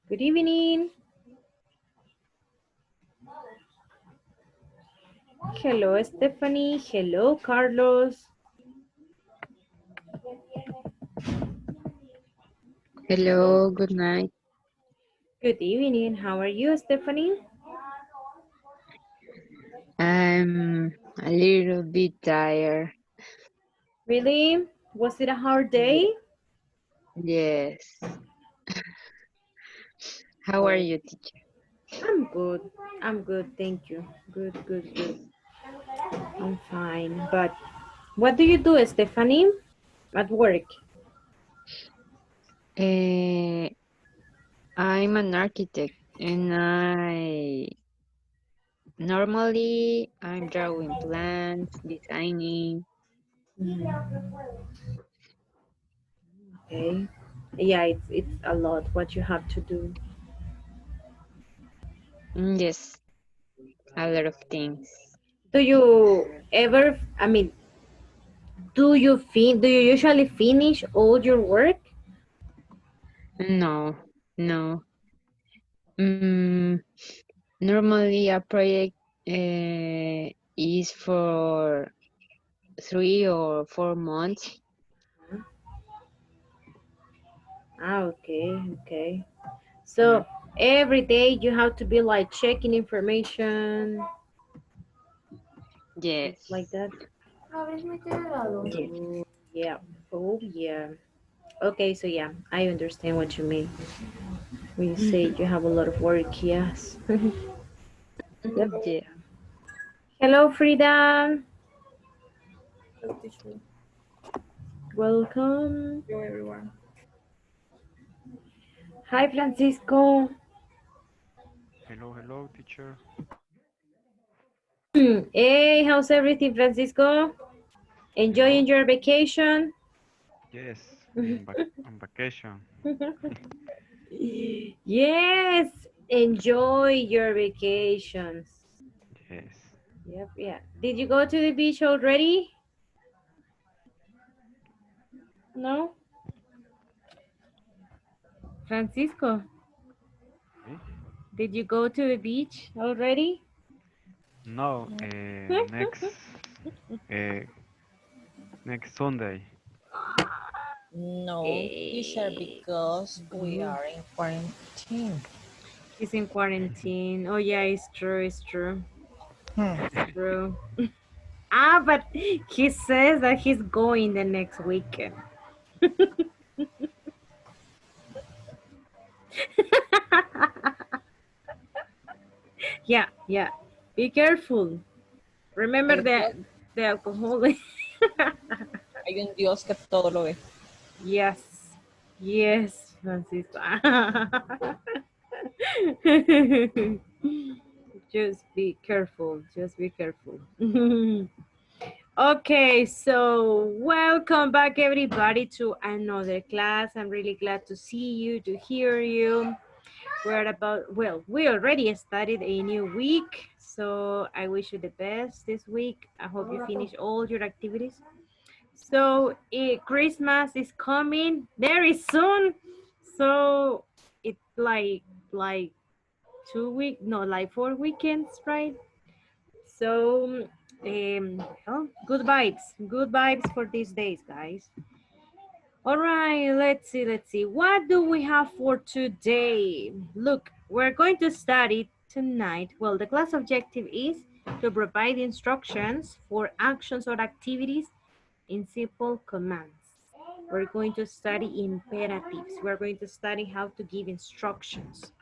Good evening. Hello, Stephanie. Hello, Carlos. Hello, good night. Good evening. How are you, Stephanie? I'm a little bit tired. Really? Was it a hard Ye- day? Yes. How are Oh, you, teacher? I'm good. I'm good. Thank you. Good, good, good. I'm fine. But what do you do, Stephanie, at work? Eh, I'm an architect and I'm drawing plans, designing. Okay. Yeah, it's a lot what you have to do. Yes, a lot of things. Do you ever, do you usually finish all your work? No, no. Mm, Normally a project is for 3 or 4 months. Ah, okay, okay. Mm, So every day you have to be like checking information, Yes, things like that. yes. Oh, yeah. Oh, yeah. Okay, so yeah, I understand what you mean. When you say you have a lot of work, yes. Yep. Yeah. Hello, Frida. Hello, teacher. Welcome. Hello, everyone. Hi, Francisco. Hello, hello, teacher. Hey, how's everything, Francisco? Hello. Enjoying your vacation? Yes, on vacation. Yes, enjoy your vacations. Yes. Yep, yeah. Did you go to the beach already? No? Francisco, Eh? did you go to the beach already? No, uh, next Sunday. No, teacher, Eh, because we mhm. are in quarantine. He's in quarantine. Oh yeah, it's true, it's true. Hmm. It's true. Ah, but he says that he's going the next weekend. Yeah, yeah. Be careful. Remember Hay, the Dios, the alcohol. hay un Dios que todo lo ve. Yes. Yes, Francisco. Just be careful. Just be careful. Okay, so welcome back everybody to another class. I'm really glad to see you, to hear you. We already started a new week, so I wish you the best this week. I hope you finish all your activities. So Christmas is coming very soon. So it's like 2 week, no, like 4 weekends, right? So well, good vibes for these days, guys. All right, let's see. What do we have for today? Look, we're going to study tonight. Well, the class objective is to provide instructions for actions or activities in simple commands. We're going to study imperatives. We're going to study how to give instructions.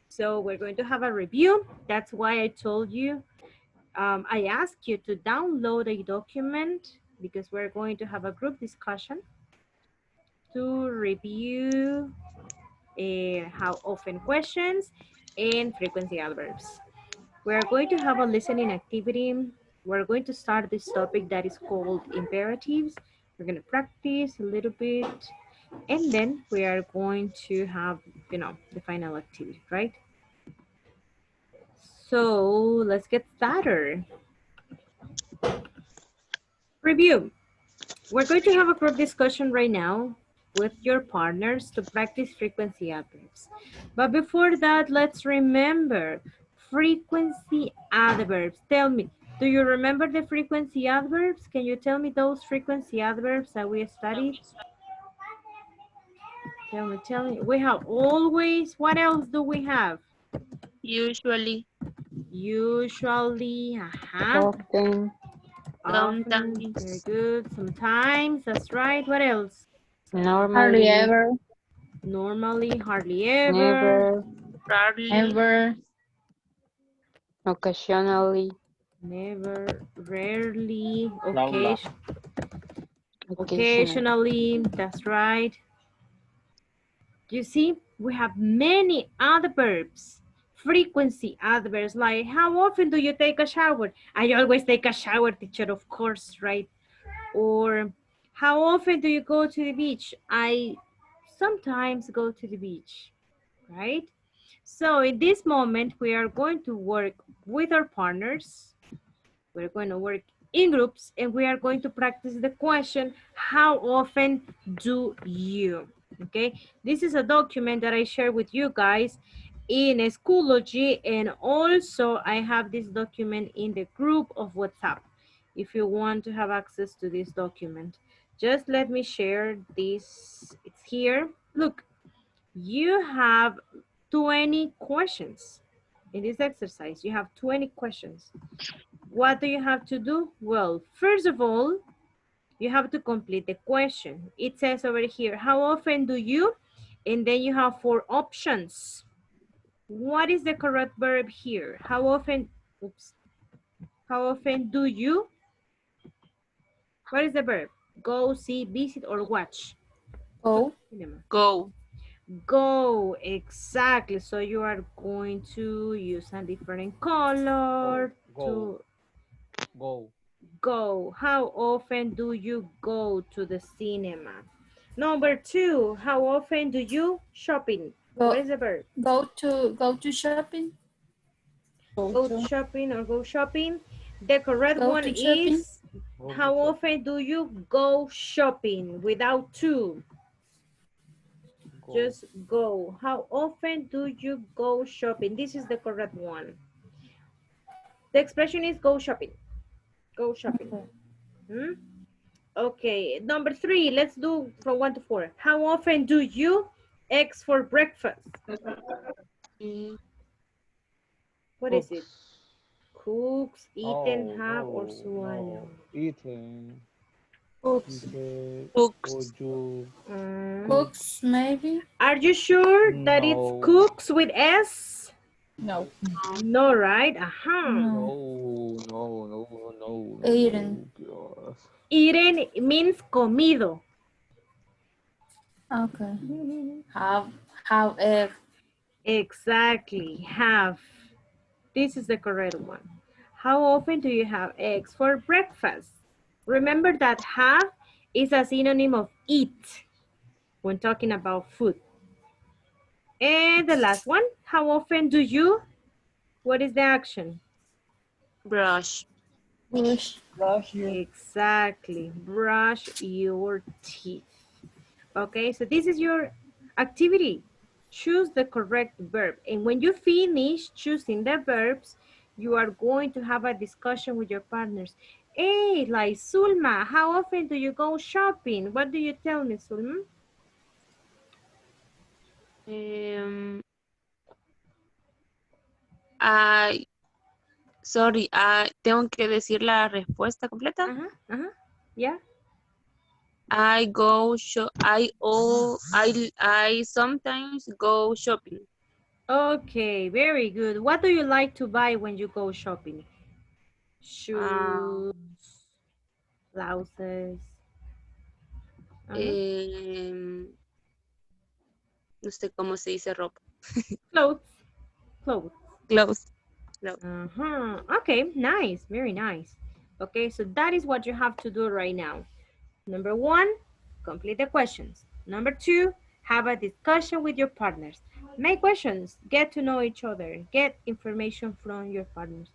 So we're going to have a review. That's why I told you, I asked you to download a document because we're going to have a group discussion to review how often questions and frequency adverbs. We're going to have a listening activity. We're going to start this topic that is called imperatives. We're going to practice a little bit, and then we are going to have, the final activity, right? So let's get started. Review. We're going to have a group discussion right now with your partners to practice frequency adverbs. But before that, let's remember frequency adverbs. Tell me, do you remember the frequency adverbs? Can you tell me those frequency adverbs that we studied? Tell me. We have always, what else do we have? Usually, Usually, Often, often, sometimes, very good. Sometimes, that's right. What else? normally, ever, Normally, hardly ever. never, rarely, ever, occasionally, Never, rarely, Laula. occasionally, that's right. You see, we have many adverbs, frequency adverbs, like how often do you take a shower? I always take a shower, teacher, of course, right? Or how often do you go to the beach? I sometimes go to the beach, right? So in this moment, we are going to work with our partners. We're going to work in groups and we are going to practice the question, how often do you? Okay, this is a document that I share with you guys in Schoology, and also I have this document in the group of WhatsApp. If you want to have access to this document, just let me share this. It's here. Look, you have 20 questions in this exercise. You have 20 questions. What do you have to do? Well, first of all, you have to complete the question. It says over here, how often do you? And then you have 4 options. What is the correct verb here? How often, oops, how often do you? What is the verb? Go, see, visit, or watch? go, go, Go, exactly. So you are going to use a different color to Go. go. How often do you go to the cinema? Number 2, how often do you shopping? What is the verb? go to shopping, Go to shopping or go shopping. The correct Go one to shopping. is, how often do you go shopping without to? Go. Just go. How often do you go shopping? This is the correct one. The expression is go shopping. Go shopping. Hmm? Okay, number 3, let's do from 1 to 4. How often do you eggs for breakfast? Mm, What is it? Cooks, eaten, have, or No. swallow? Eating. books, Books. books, Mm. books, maybe, Are you sure that it's No. cooks with S? No. No, right? Aha. No. Eaten. Gosh. Eaten means comido. okay, have egg, Exactly, have. This is the correct one. How often do you have eggs for breakfast? Remember that have is a synonym of eat when talking about food. And the last one, how often do you? What is the action? brush, brush, Brush your Exactly, brush your teeth. Okay, so this is your activity. Choose the correct verb. And when you finish choosing the verbs, you are going to have a discussion with your partners. Hey, like Sulma, how often do you go shopping? What do you tell me, Sulma? I, sorry, tengo que decir la respuesta completa. Yeah. I go I sometimes go shopping. Okay, very good. What do you like to buy when you go shopping? Shoes, blouses. No sé cómo se dice ropa. Clothes. Clothes. Clothes. Okay, nice, very nice. Okay, so that is what you have to do right now. Number 1, complete the questions. Number 2, have a discussion with your partners. Make questions. Get to know each other. Get information from your partners.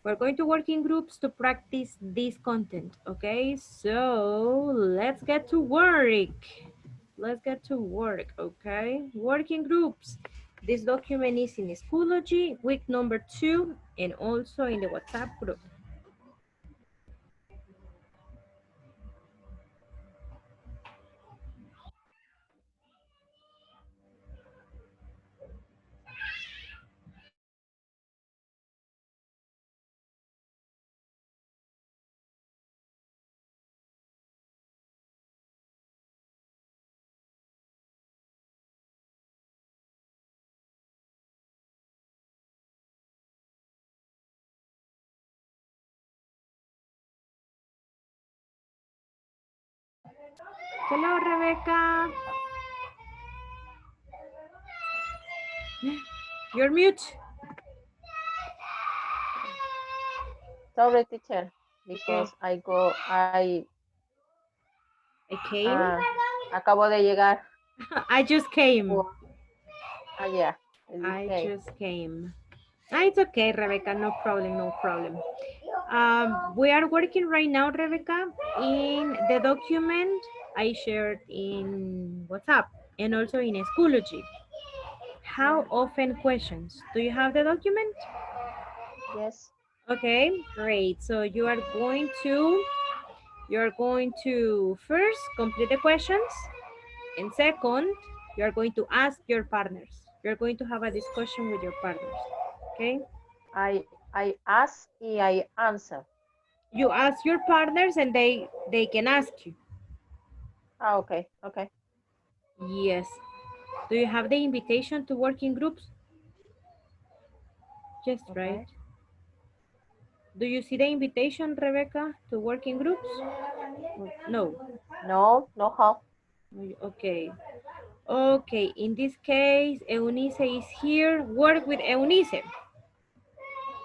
We're going to work in groups to practice this content, okay? So let's get to work. Let's get to work, okay? Working groups. This document is in Schoology, week number 2, and also in the WhatsApp group. Hello, Rebecca. You're mute. Sorry, teacher, because I came. acabo de llegar. I just came. Yeah. I just came. It's okay, Rebecca. No problem, no problem. We are working right now, Rebecca, in the document I shared in WhatsApp and also in Schoology. How often questions? Do you have the document? Yes. Okay, great. So you're going to first complete the questions, and second, you're going to ask your partners. You're going to have a discussion with your partners. Okay? I ask y I answer. You ask your partners and they can ask you. Okay. Yes. Do you have the invitation to work in groups? Just Okay. right. Do you see the invitation, Rebecca, to work in groups? No. No how. Okay. Okay, in this case, Eunice is here. Work with Eunice.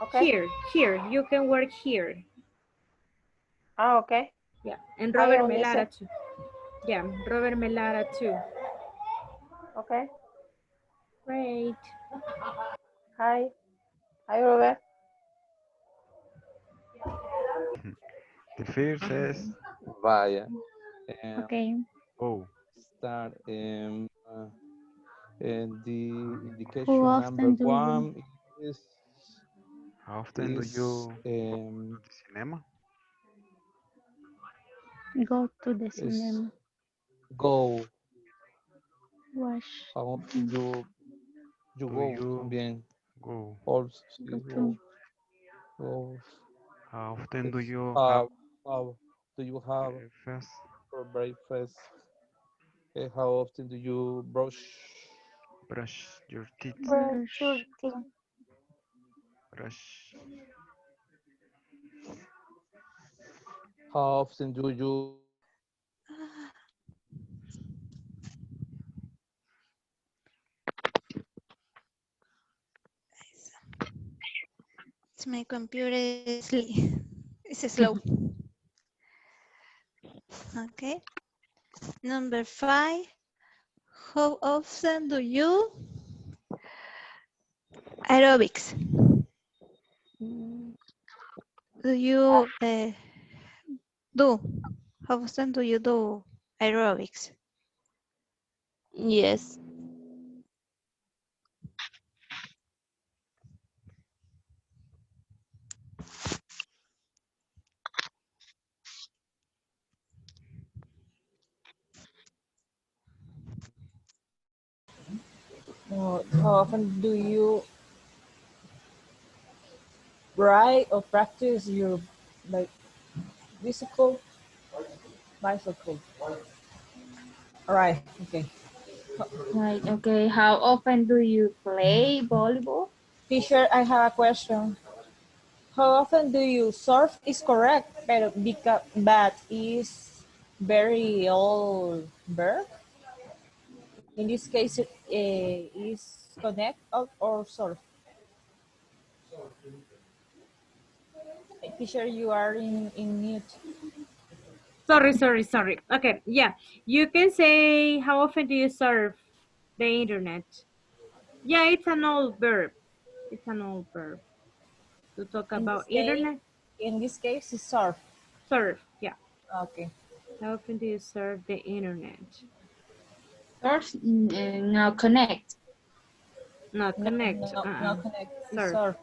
Okay. Here. You can work here. Okay. Yeah, and Hi, Robert Eunice. Melara too. Yeah, Robert Melara too. Okay. Great. Hi, Robert. The first says Vaya. Okay. go. Start. And the Who indication number often do 1 is How often do you go to the cinema? you go to the is cinema? go. Watch. How often you Do go you también. go? Also Go is to. go. How often do Is you have how do you have breakfast? for breakfast? How often do you brush? Brush your teeth. Brush. Brush. How often do you My computer is slow. Okay. Number 5. How often do you aerobics? Do you do? How often do you do aerobics? Yes. How often do you ride or practice your like bicycle? Bicycle. All right. Okay. Right. Okay. How often do you play volleyball? Teacher, I have a question. How often do you surf? Is correct, but is very old verb. In this case, it is connect or surf. Teacher, you are in mute. Sorry. Okay, yeah. You can say, how often do you surf the internet? Yeah, it's an old verb. It's an old verb. To talk about internet. In this case, it's surf. Surf, yeah. Okay. How often do you surf the internet? Surf, no, connect. Not connect. No, connect. It's Surf. surf.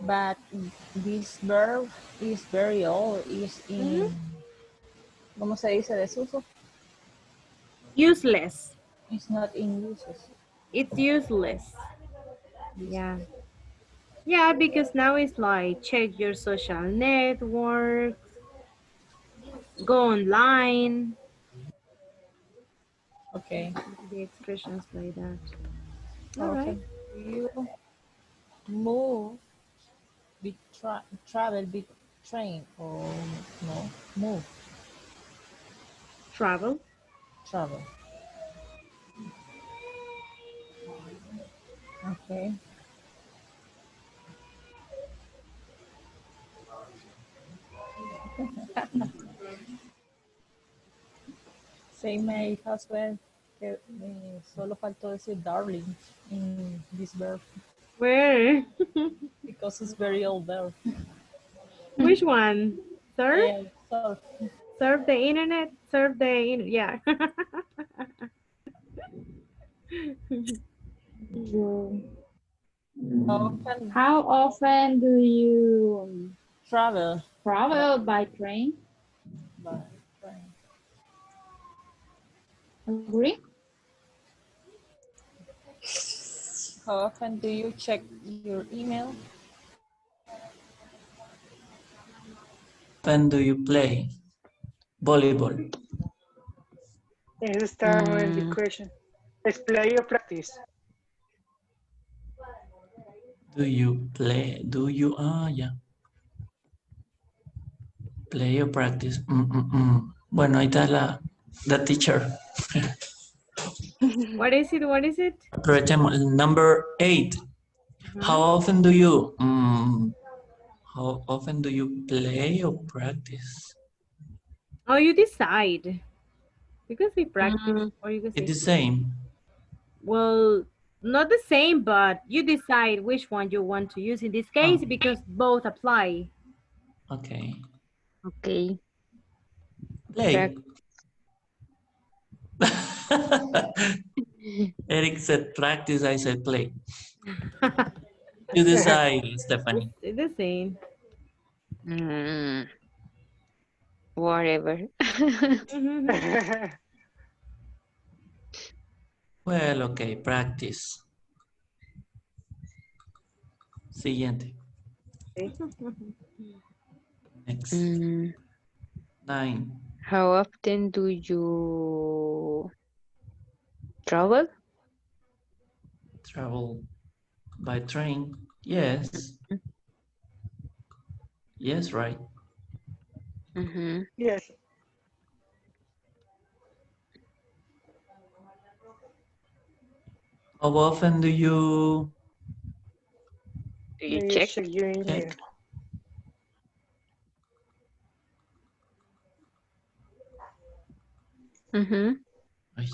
But this verb is very old. Is in, ¿cómo se dice desuso? Useless. It's not in uses. It's useless. Yeah. Yeah, because now it's like check your social networks, go online. Okay. The expressions like that. How All right. often do you move, travel, big train, or no, move, Travel. travel? Okay. Say my husband que solo faltó decir darling in this verb Where? because it's very old verb. Which one? Surf? Surf. Surf the internet? Surf the yeah. How often do you Travel. travel by train? By train. Agree? How often do you check your email? When do you play volleyball? Eso está en the question. ¿Es play o practice? Do you play? Do you? Yeah. Play or practice. Bueno, ahí está the teacher. What is it? What is it? Aprovechemos. Number 8. How often do you? How often do you play or practice? Oh, you decide. You can say practice or you can say It's the same. well, not the same, but you decide which one you want to use in this case because both apply. Okay. Okay. Play. Eric said practice, I said play. You decide, Stephanie. It's the same. Whatever. Well, okay, practice. Siguiente. Next. 9. How often do you travel? Travel by train? Yes. Yes, right. Yes. How often do you check your email? check? Ay.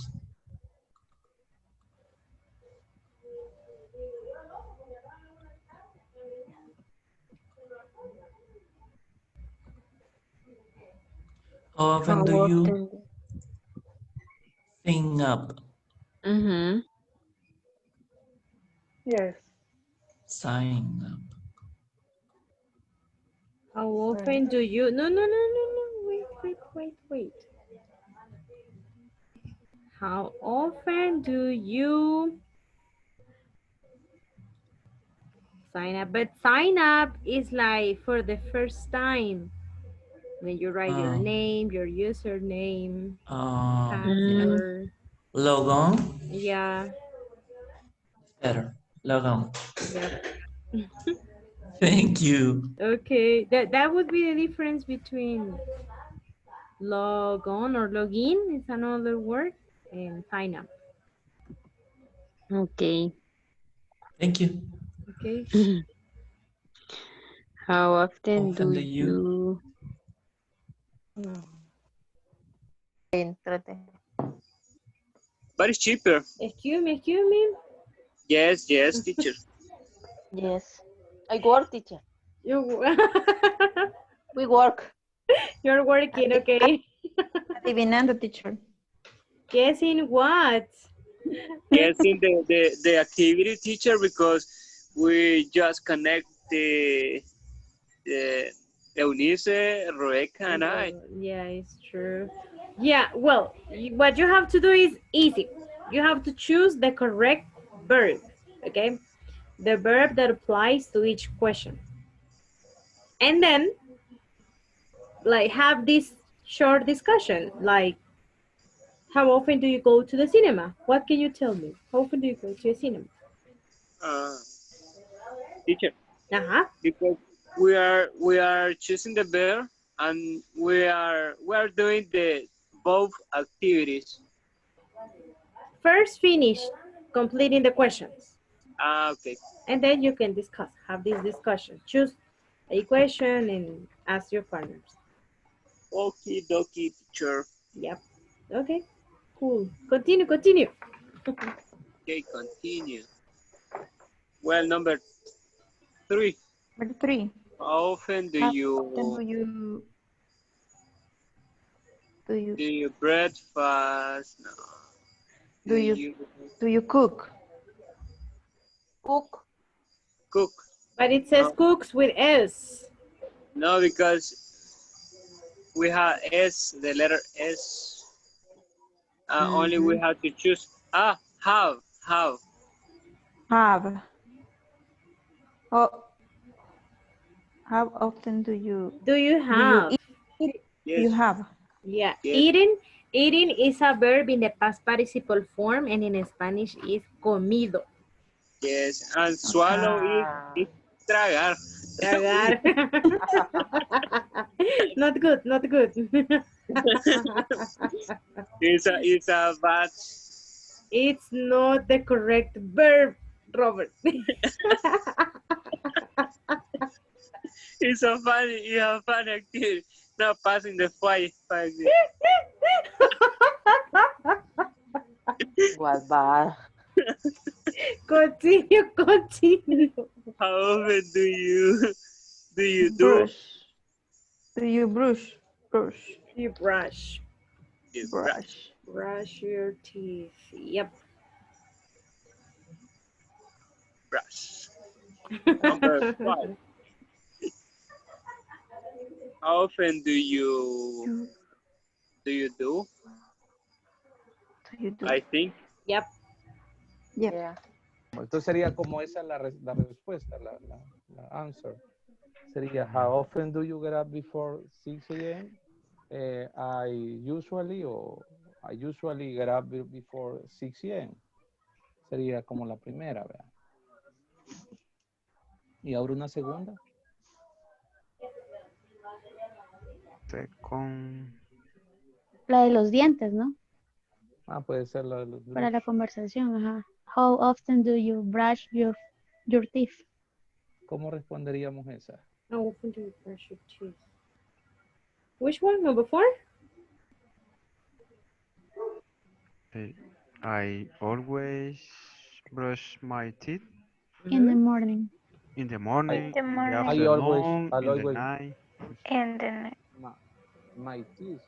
How often do you sing up? Yes. Sign up. How often do you no wait. How often do you sign up? But sign up is like for the first time. When you write your name, your username, password. Log on? Yeah. Better. Log on. Yep. Thank you. Okay. That would be the difference between log on or log in is another word and sign up. Okay. Thank you. Okay. How often do you Entrate. But it's cheaper. Excuse me. Yes, teacher. Yes. I work, teacher. You, We work. you're working, okay. Adivinando, teacher. Guessing what? Guessing the activity, teacher, because we just connect the Eunice, Rebecca, and I. Yeah, it's true. Yeah, well, what you have to do is easy. You have to choose the correct verb, okay? The verb that applies to each question. And then, like, have this short discussion, like, how often do you go to the cinema? What can you tell me? How often do you go to the cinema? Teacher. Because we are choosing the verb and we are doing the both activities. First, finish completing the questions. Okay. And then you can discuss, have this discussion. Choose a question and ask your partners. Okie dokie, teacher. Yep. Okay. Cool. Continue. Okay, continue. Well, number 3. Number 3. How often do you breakfast? No. Do you cook? Cook. But it says cooks with S. No, because we have S, the letter S. Only we have to choose. Have. Oh, how often do you have? Yes. Yes. You have. Yeah. Yes. Eating is a verb in the past participle form, and in Spanish is comido. Yes, and swallow is tragar. Tragar. Not good. It's a bad. It's not the correct verb, Robert. It's a funny activity. Not passing the fight. Was bad. Continue. How often do you Brush. Do you brush? You brush. Brush your teeth. Yep. Brush. Number 5. How often do you do? I think. Yep. Yeah. Entonces sería como esa la respuesta, la answer. Sería, how often do you get up before 6 a.m.? I usually get up before 6 a.m. Sería como la primera, ¿verdad? ¿Y ahora una segunda? La de los dientes, ¿no? Puede ser la de los Para la conversación, ajá. How often do you brush your teeth? ¿Cómo responderíamos esa? How often do you brush your teeth? Which one? Number 4? I always brush my teeth. In the morning. In the morning, In the morning. in the afternoon, in the night. And then My teeth.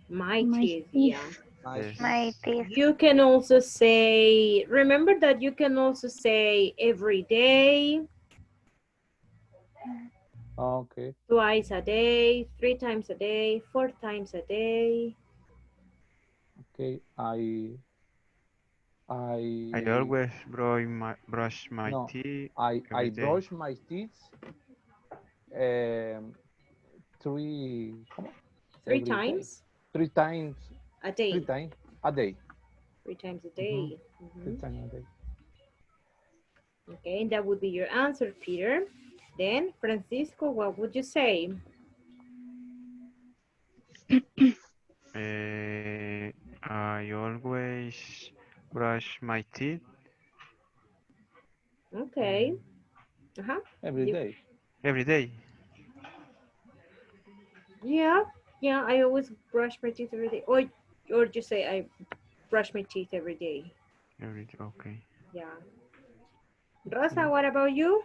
My teeth. Yeah. Yes. my teeth. You can also say, remember that you can also say every day. Okay. Twice a day, 3 times a day, 4 times a day. Okay. I always brush my teeth. I every day. brush my teeth 3 times? 3 times A day. 3 times a day. 3 times a day. 3 times a day. Okay, and that would be your answer, Peter. Then, Francisco, what would you say? I always brush my teeth. Okay. Every day. Every day. Yeah, I always brush my teeth every day. Or just say I brush my teeth every day. Okay. Yeah. Rosa, what about you?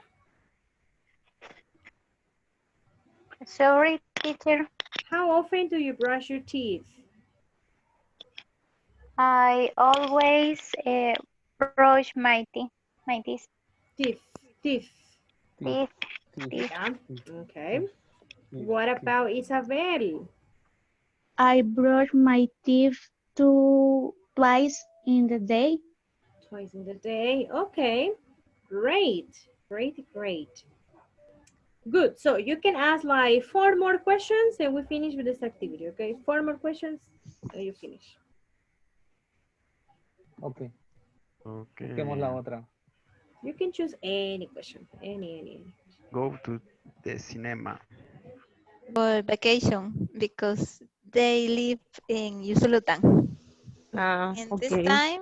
Sorry, teacher. How often do you brush your teeth? I always brush my teeth. My teeth. Teeth. Teeth. Teeth. Teeth. Yeah. Okay. What about Isabel? I brush my teeth twice in the day. Twice in the day. Okay. Great. Great, great. Good. So you can ask like 4 more questions and we finish with this activity, okay? 4 more questions and you finish. Ok. Okay. Busquemos la otra. You can choose any question. Any. Go to the cinema. For vacation because they live in Usulután. And this time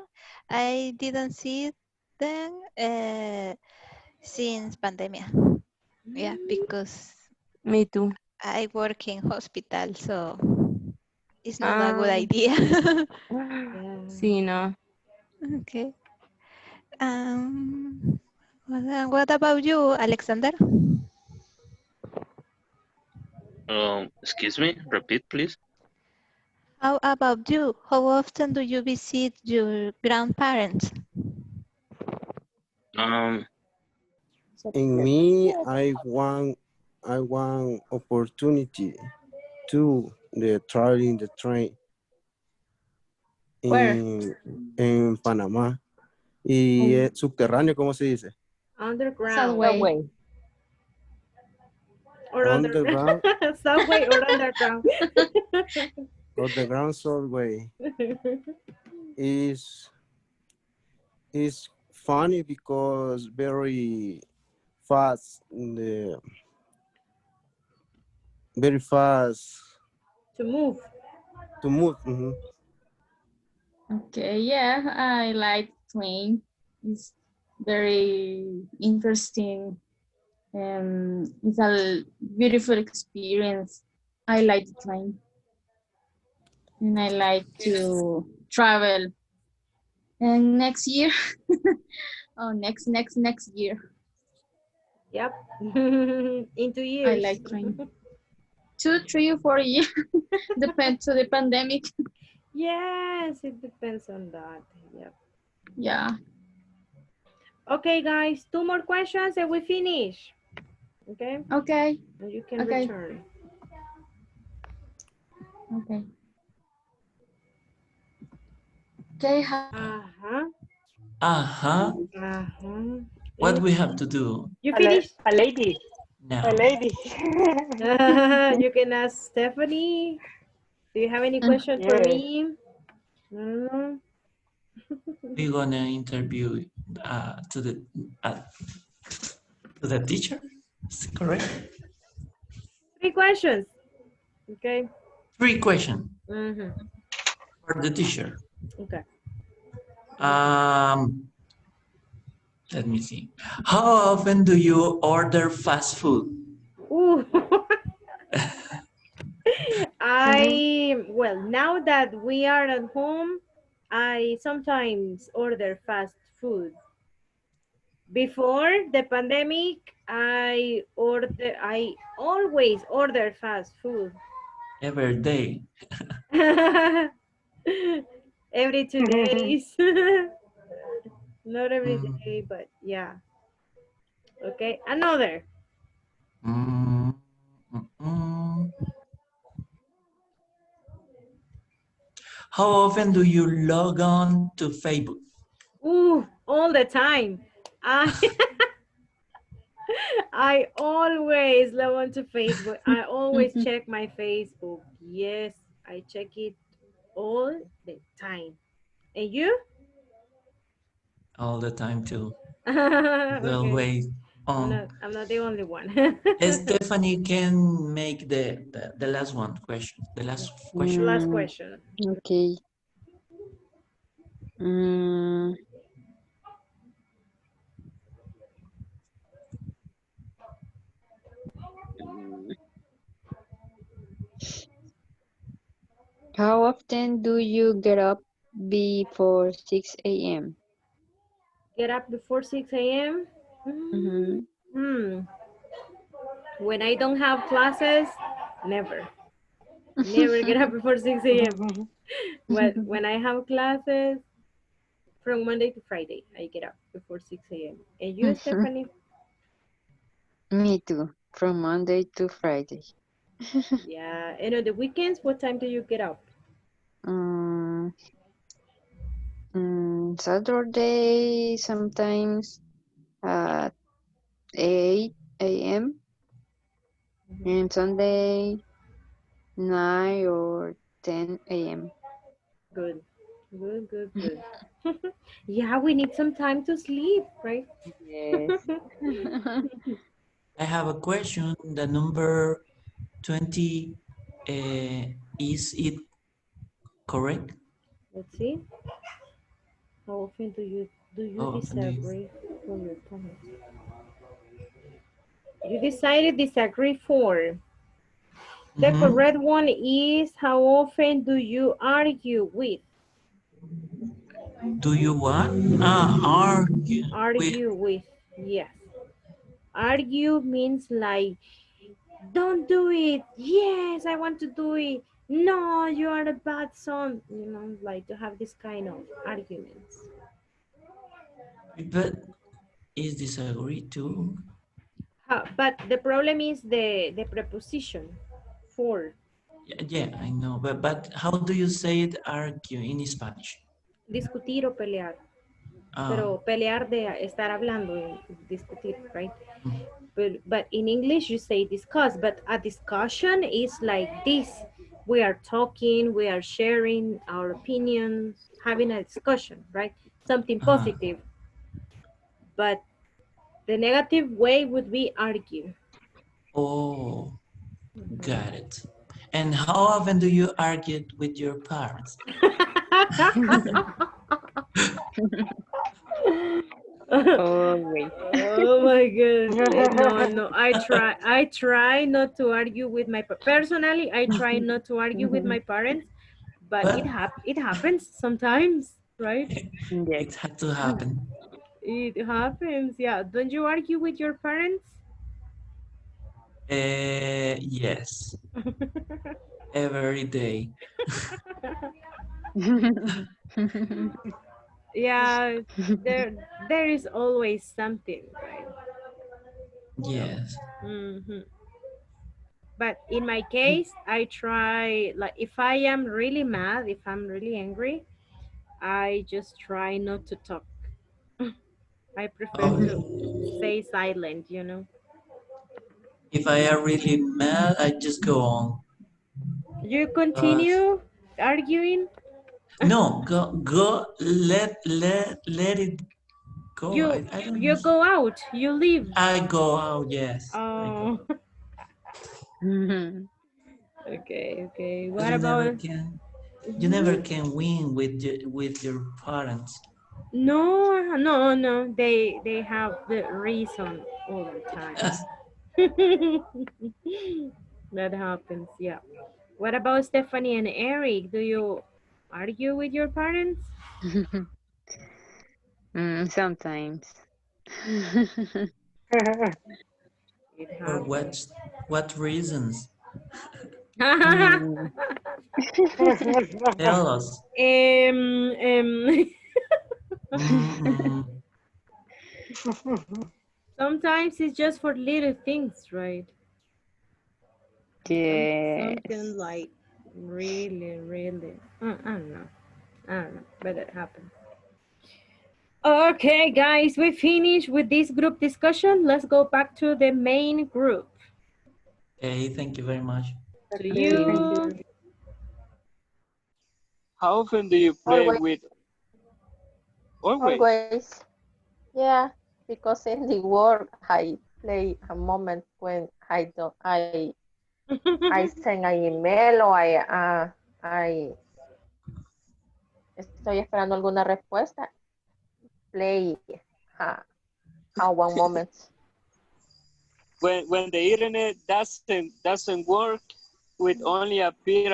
I didn't see them since pandemia. Yeah, because Me too. I work in hospital, so it's not a good idea. Sí, no. Okay. What about you, Alexander? Excuse me, repeat, please. How about you? How often do you visit your grandparents? In me, I want opportunity to the traveling the train Where? en Panamá. Y subterráneo, ¿cómo se dice? Underground. Subway. Or Underground. Subway or underground. Underground subway is funny because very fast. Very fast To move. Mhm. Okay, yeah, I like train. It's very interesting. It's a beautiful experience. I like the train. And I like to travel. And next year, next year. Yep. In 2 years. I like train. 2, 3, or 4 years. Depends on the pandemic. Yes, it depends on that. Yep. Yeah. Okay, guys, 2 more questions and we finish. Okay? Okay. And you can Okay. return. Okay. Okay. What we have to do You finished? A lady. now? A lady. You can ask Stephanie. Do you have any question for Yes. me? No. We're gonna interview to the teacher. Is it correct? 3 questions. Okay. 3 questions Mm-hmm. for the teacher. Okay. Let me see. How often do you order fast food? Ooh. Well, now that we are at home, I sometimes order fast food. Before the pandemic, I always order fast food. Every day. Every 2 days. Not every day, but yeah. Okay, another. How often do you log on to Facebook? Ooh, all the time. I always log on to Facebook. I always check my Facebook. Yes, I check it all the time. And you? All the time too. Okay. Always on. I'm not the only one. Stephanie can make the last one question. The last question. Last question. Okay. How often do you get up? before 6 a.m. Get up before 6 a.m.? When I don't have classes, never. Never get up before 6 a.m. When I have classes, from Monday to Friday, I get up before 6 a.m. And you, Stephanie? Me too, from Monday to Friday. Yeah, and on the weekends, what time do you get up? Saturday, sometimes at 8 a.m. and Sunday, 9 or 10 a.m. Good. Yeah, we need some time to sleep, right? Yes. I have a question. The number 20, is it correct? Let's see. How often do you How often do you? disagree for your comment? You decided disagree for. The correct one is how often do you argue with? Do you what? Argue with. Argue with, yes. Argue means like, don't do it. Yes, I want to do it. No, you are a bad son. You know, like to have this kind of arguments. But is disagree too? But the problem is the preposition for. Yeah, I know. But how do you say it, argue in Spanish? Discutir o pelear. Pero pelear de estar hablando, discutir, right? But in English you say discuss, but a discussion is like this. We are talking, we are sharing our opinions, having a discussion, right? Something positive. But the negative way would be argue. Oh, got it. And how often do you argue with your parents? Always. Oh my goodness. No, I try not to argue with my personally, I try not to argue with my parents, but it happens sometimes, right? It had to happen. It happens, yeah. Don't you argue with your parents? Yes. Every day. Yeah, there is always something, right? Yes. But in my case, I try, like, if I am really mad, if I'm really angry, I just try not to talk. I prefer to stay silent, you know. If I are really mad, I just go on. You continue arguing? No, go, let it go. I don't You go out, you leave. I go out, yes. Oh. Okay. What You about? You never can win with your parents. No. They have the reason all the time. That happens, yeah. What about Stephanie and Eric? Do you argue with your parents? Sometimes. For what reasons? Tell us. Sometimes it's just for little things, right? Yes. Something like really, I don't know, but it happens. Okay, guys, we finished with this group discussion. Let's go back to the main group. Okay, thank you very much. To you. How often do you play with? Always. Yeah, because in the work I play a moment when I send an email o I estoy esperando alguna respuesta. Play one moment. When the internet doesn't work, with only appear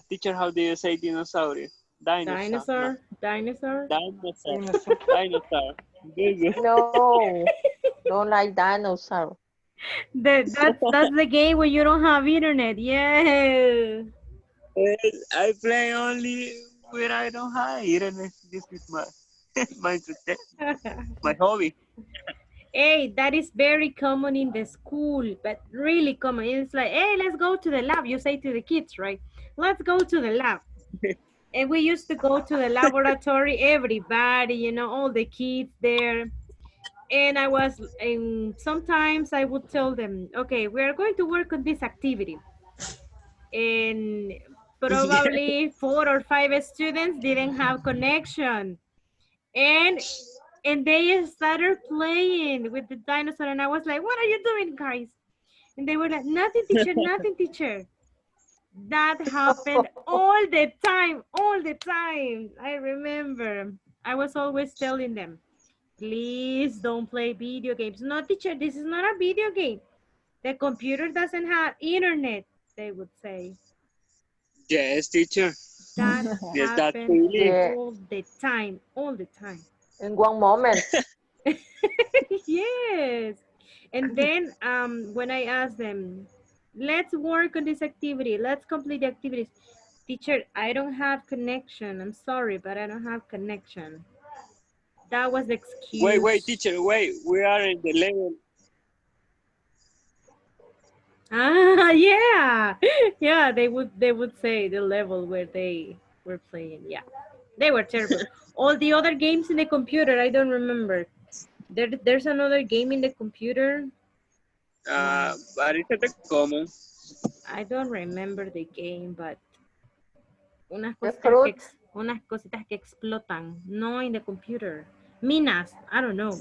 Teacher, how do you say dinosaur? Dinosaur. No. Dinosaur. Dinosaur. Dinosaur. Good, good. No, don't like dinosaur. That's the game when you don't have internet. Yeah. I play only when I don't have internet. This is my hobby. Hey, that is very common in the school, but really common. It's like, hey, let's go to the lab. You say to the kids, right? Let's go to the lab. And we used to go to the laboratory, everybody, you know, all the kids there. And sometimes I would tell them, okay, we're going to work on this activity. And probably 4 or 5 students didn't have connection. And they started playing with the dinosaur. And I was like, what are you doing, guys? And they were like, nothing, teacher, nothing, teacher. That happened all the time. I remember. I was always telling them, please don't play video games. No, teacher, this is not a video game. The computer doesn't have internet, they would say. Yes, teacher. That Yes, happened Yeah. all the time. In one moment. Yes. And then when I asked them, let's work on this activity, let's complete the activities. Teacher, I don't have connection. I'm sorry, but I don't have connection. That was the excuse. Wait, teacher, wait. We are in the level. Ah, yeah. Yeah, they would say the level where they were playing. Yeah, they were terrible. All the other games in the computer, I don't remember. There's another game in the computer. But it's common. I don't remember the game, but unas cositas que explotan, no in the computer. Minas, I don't know.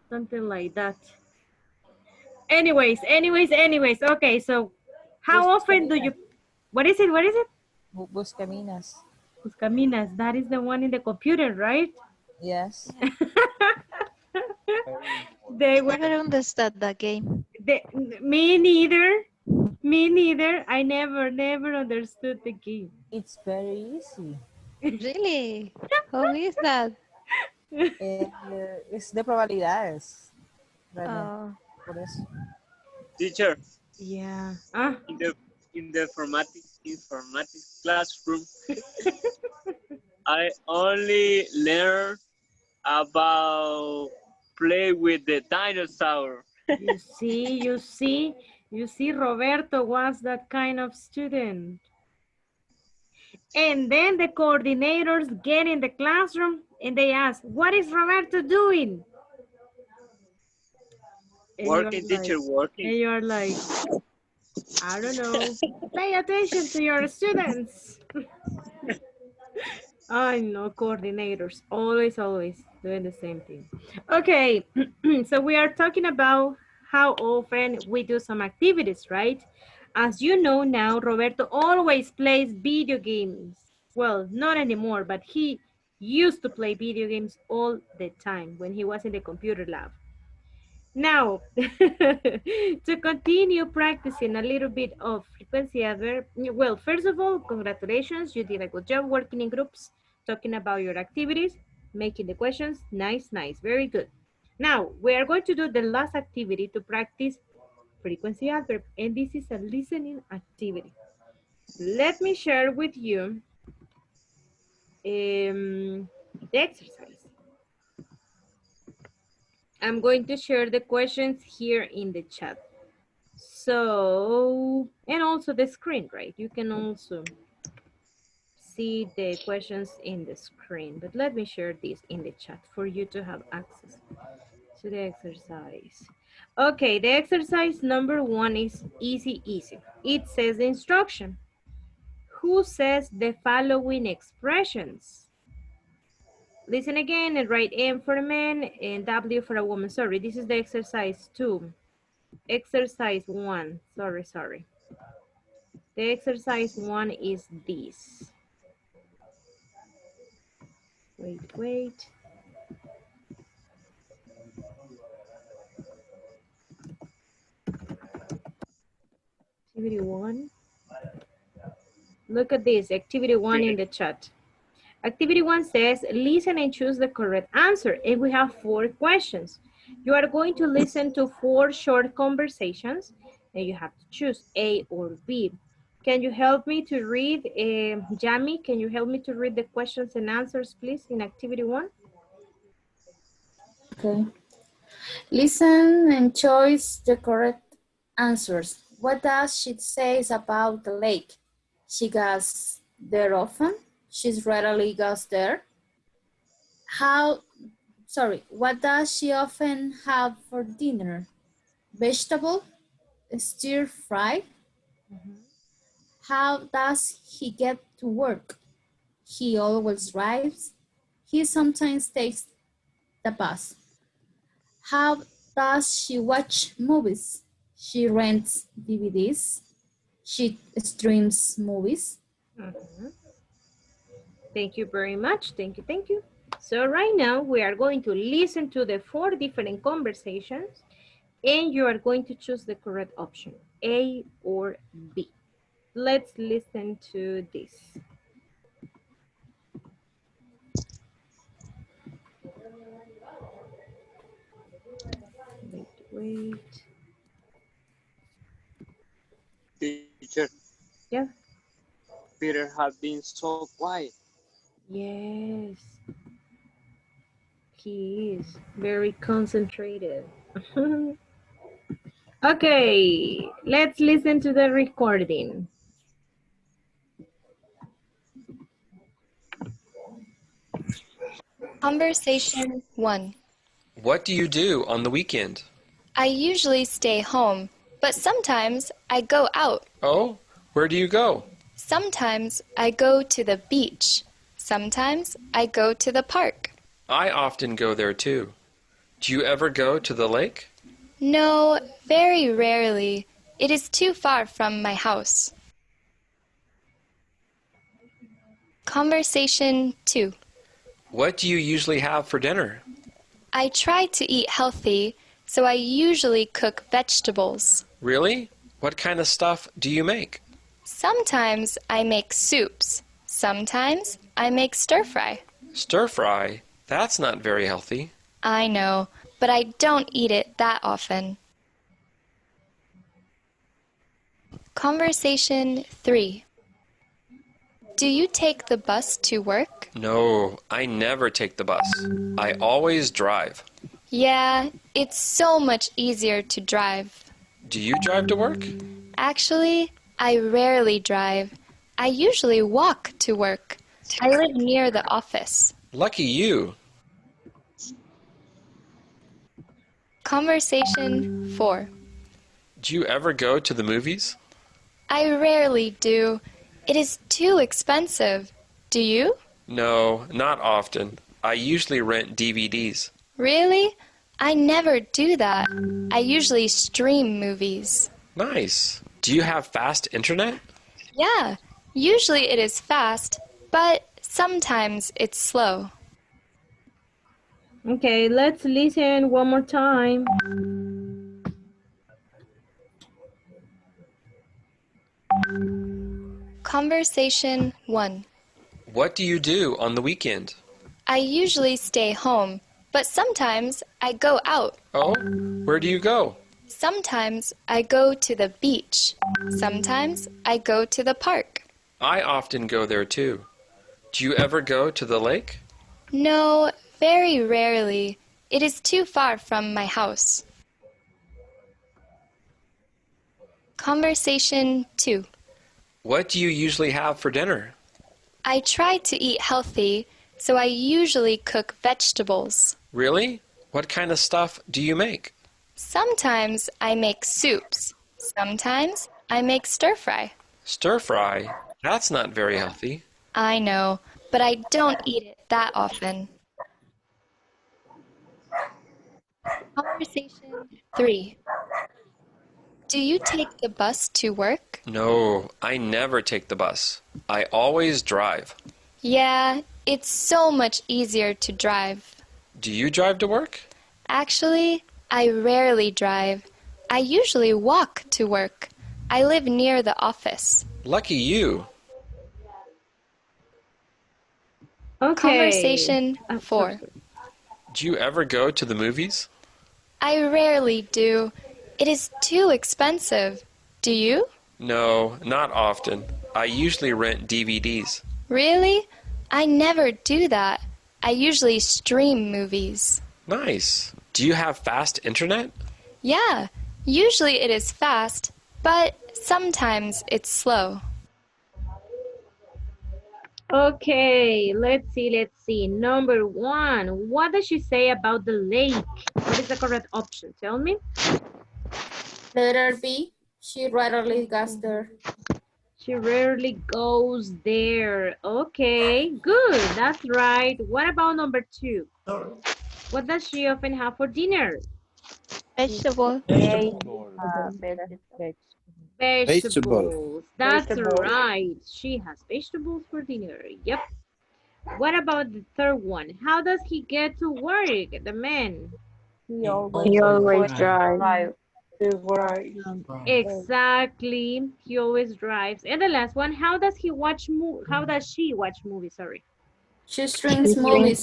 Something like that. Anyways. Okay, so how often do you, what is it? Buscaminas. Buscaminas, that is the one in the computer, right? Yes. I never understood that game. Me neither. I never understood the game. It's very easy. Really? How is that? Es de probabilidades. Realmente. Por eso. Teacher. Yeah. In the informatics classroom, I only learned about play with the dinosaur. You see, Roberto was that kind of student. And then the coordinators get in the classroom and they ask, what is Roberto doing? And working, teacher, working. And you're like, I don't know. Pay attention to your students. I know, coordinators, always doing the same thing. Okay, so we are talking about how often we do some activities, right? As you know now, Roberto always plays video games. Well, not anymore, but he used to play video games all the time when he was in the computer lab. Now, to continue practicing a little bit of frequency adverb, well, first of all, congratulations, you did a good job working in groups, talking about your activities, making the questions, nice, very good. Now, we are going to do the last activity to practice frequency adverb, and this is a listening activity. Let me share with you the exercise. I'm going to share the questions here in the chat. So, and also the screen, right? You can also see the questions in the screen, but let me share this in the chat for you to have access to the exercise. Okay, the exercise number 1 is easy. It says the instruction. Who says the following expressions? Listen again and write M for a man and W for a woman. Sorry, this is the exercise 2. Exercise 1, sorry. The exercise 1 is this. Wait. Activity 1. Look at this, activity 1 in the chat. Activity 1 says, listen and choose the correct answer. And we have 4 questions. You are going to listen to 4 short conversations and you have to choose A or B. Can you help me to read, Jamie, can you help me to read the questions and answers, please, in activity 1? Okay. Listen and choose the correct answers. What does she say about the lake? She goes there often. She's rarely goes there. What does she often have for dinner? Vegetable, stir fry. How does he get to work? He always drives. He sometimes takes the bus. How does she watch movies? She rents DVDs. She streams movies. Thank you very much. Thank you, thank you. So right now we are going to listen to the 4 different conversations and you are going to choose the correct option, A or B. Let's listen to this. Wait. Teacher. Yeah. Peter has been so quiet. Yes. He is very concentrated. Okay, let's listen to the recording. Conversation 1. What do you do on the weekend? I usually stay home, but sometimes I go out. Oh, where do you go? Sometimes I go to the beach. Sometimes I go to the park. I often go there too. Do you ever go to the lake? No, very rarely. It is too far from my house. Conversation 2. What do you usually have for dinner? I try to eat healthy, so I usually cook vegetables. Really? What kind of stuff do you make? Sometimes I make soups. Sometimes I make stir fry. Stir fry? That's not very healthy. I know, but I don't eat it that often. Conversation 3. Do you take the bus to work? No, I never take the bus. I always drive. Yeah, it's so much easier to drive. Do you drive to work? Actually, I rarely drive. I usually walk to work. I live near the office. Lucky you. Conversation 4. Do you ever go to the movies? I rarely do. It is too expensive. Do you? No, not often. I usually rent DVDs. Really? I never do that. I usually stream movies. Nice. Do you have fast internet? Yeah, usually it is fast, but sometimes it's slow. Okay, let's listen one more time. Conversation 1. What do you do on the weekend? I usually stay home, but sometimes I go out. Oh, where do you go? Sometimes I go to the beach. Sometimes I go to the park. I often go there too. Do you ever go to the lake? No, very rarely. It is too far from my house. Conversation 2. What do you usually have for dinner? I try to eat healthy, so I usually cook vegetables. Really? What kind of stuff do you make? Sometimes I make soups. Sometimes I make stir fry. Stir fry? That's not very healthy. I know, but I don't eat it that often. Conversation 3. Do you take the bus to work? No, I never take the bus. I always drive. Yeah, it's so much easier to drive. Do you drive to work? Actually, I rarely drive. I usually walk to work. I live near the office. Lucky you. Okay. Conversation 4. Do you ever go to the movies? I rarely do. It is too expensive. Do you? No, not often. I usually rent DVDs. Really? I never do that. I usually stream movies. Nice. Do you have fast internet? Yeah, usually it is fast, but sometimes it's slow. Okay, let's see. Number 1, what does she say about the lake? What is the correct option? Tell me. Letter B, she rarely goes there. She rarely goes there. Okay, good. That's right. What about number 2? What does she often have for dinner? Vegetable. Vegetables. That's Vegetables. right. She has vegetables for dinner. Yep. What about the third one? How does he get to work, the man? He always drives. Exactly. He always drives. And the last one, how does she watch movies? Sorry. She streams movies.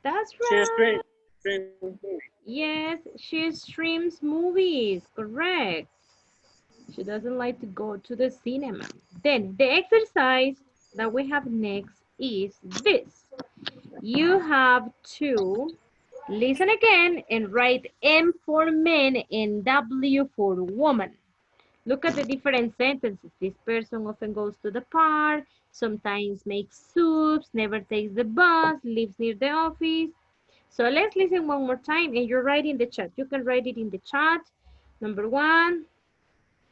That's right. Yes, she streams movies. Correct. She doesn't like to go to the cinema. Then the exercise that we have next is this. You have to listen again and write M for men and W for woman. Look at the different sentences. This person often goes to the park, sometimes makes soups, never takes the bus, lives near the office. So let's listen one more time and you write in the chat. You can write it in the chat. Number 1,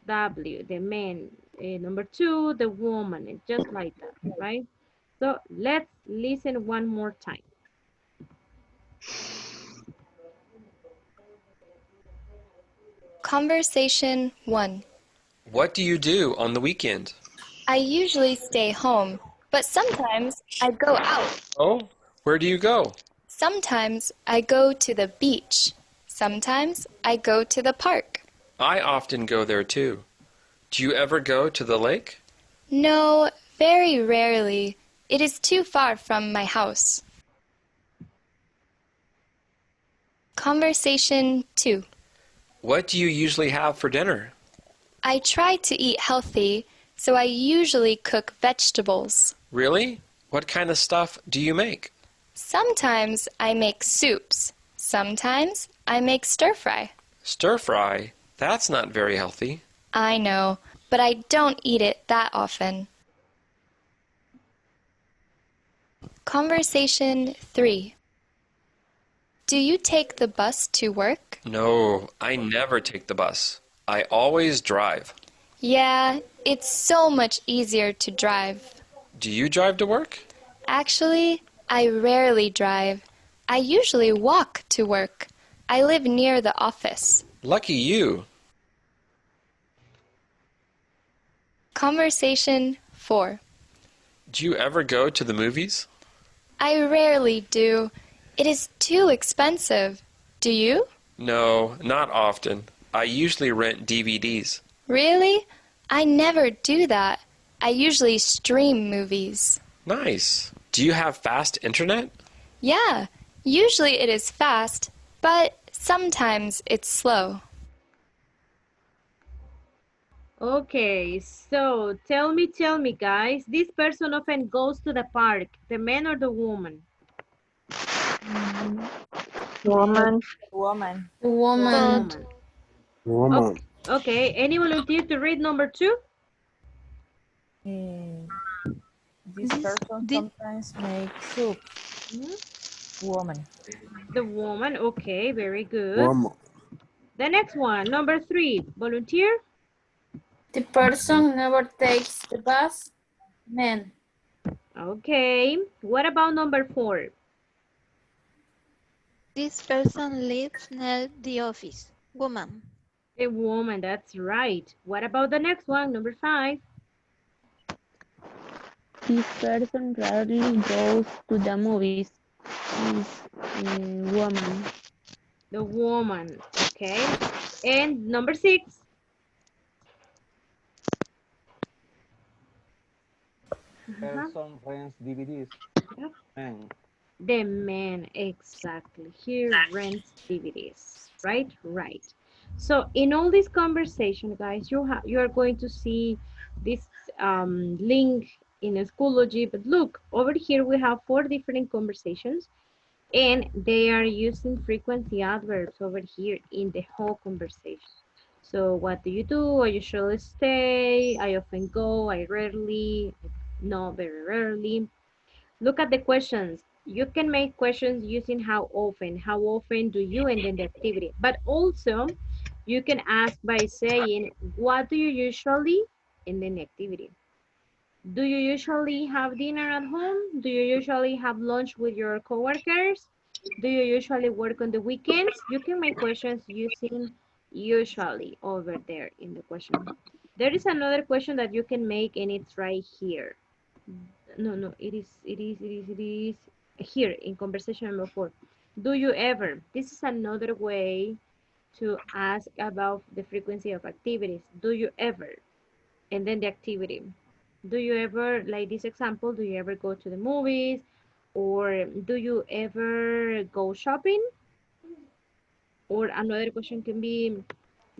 W, the man. Number 2, the woman. And just like that, right? So let's listen one more time. Conversation 1. What do you do on the weekend? I usually stay home, but sometimes I go out. Oh, where do you go? Sometimes I go to the beach. Sometimes I go to the park. I often go there too. Do you ever go to the lake? No, very rarely. It is too far from my house. Conversation 2. What do you usually have for dinner? I try to eat healthy, so I usually cook vegetables. Really? What kind of stuff do you make? Sometimes I make soups. Sometimes I make stir-fry. Stir-fry? That's not very healthy. I know, but I don't eat it that often. Conversation 3. Do you take the bus to work? No, I never take the bus. I always drive. Yeah, it's so much easier to drive. Do you drive to work? Actually, I rarely drive. I usually walk to work. I live near the office. Lucky you. Conversation 4. Do you ever go to the movies? I rarely do. It is too expensive. Do you? No, not often. I usually rent DVDs. Really? I never do that. I usually stream movies. Nice. Do you have fast internet? Yeah, usually it is fast, but sometimes it's slow. Okay, so tell me guys, this person often goes to the park, the man or the woman? Woman. Woman. Okay, any volunteer to read number 2? This person sometimes makes soup. Woman. The woman, okay, very good. Woman. The next one, number 3, volunteer? The person never takes the bus. Man. Okay, what about number 4? This person lives near the office. Woman. A woman, that's right. What about the next one, number 5? This person rarely goes to the movies. Is a woman. The woman, okay. And number 6? Person rents DVDs. Yep. Man. The man, exactly. He rents DVDs, right? Right. So in all this conversation, guys, you are going to see this link in Schoology. But look, over here we have 4 different conversations, and they are using frequency adverbs over here in the whole conversation. So what do you do? I usually stay. I often go. I rarely. No, very rarely. Look at the questions. You can make questions using how often do you, and then the activity. But also, you can ask by saying, what do you usually, and then the activity. Do you usually have dinner at home? Do you usually have lunch with your coworkers? Do you usually work on the weekends? You can make questions using usually over there in the question. There is another question that you can make, and it's right here. No, it is here in conversation number 4. Do you ever? This is another way to ask about the frequency of activities. Do you ever? And then the activity. Do you ever, like this example, do you ever go to the movies? Or do you ever go shopping? Or another question can be,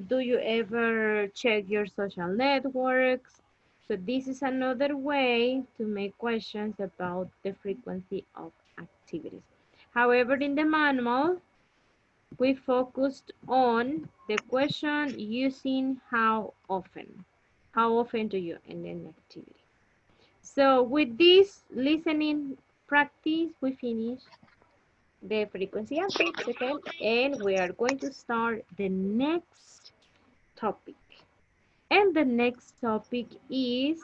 do you ever check your social networks? So this is another way to make questions about the frequency of activities. However, in the manual, we focused on the question using how often. How often do you, and then activity. So with this listening practice, we finish the frequency aspects, okay? And we are going to start the next topic. And the next topic is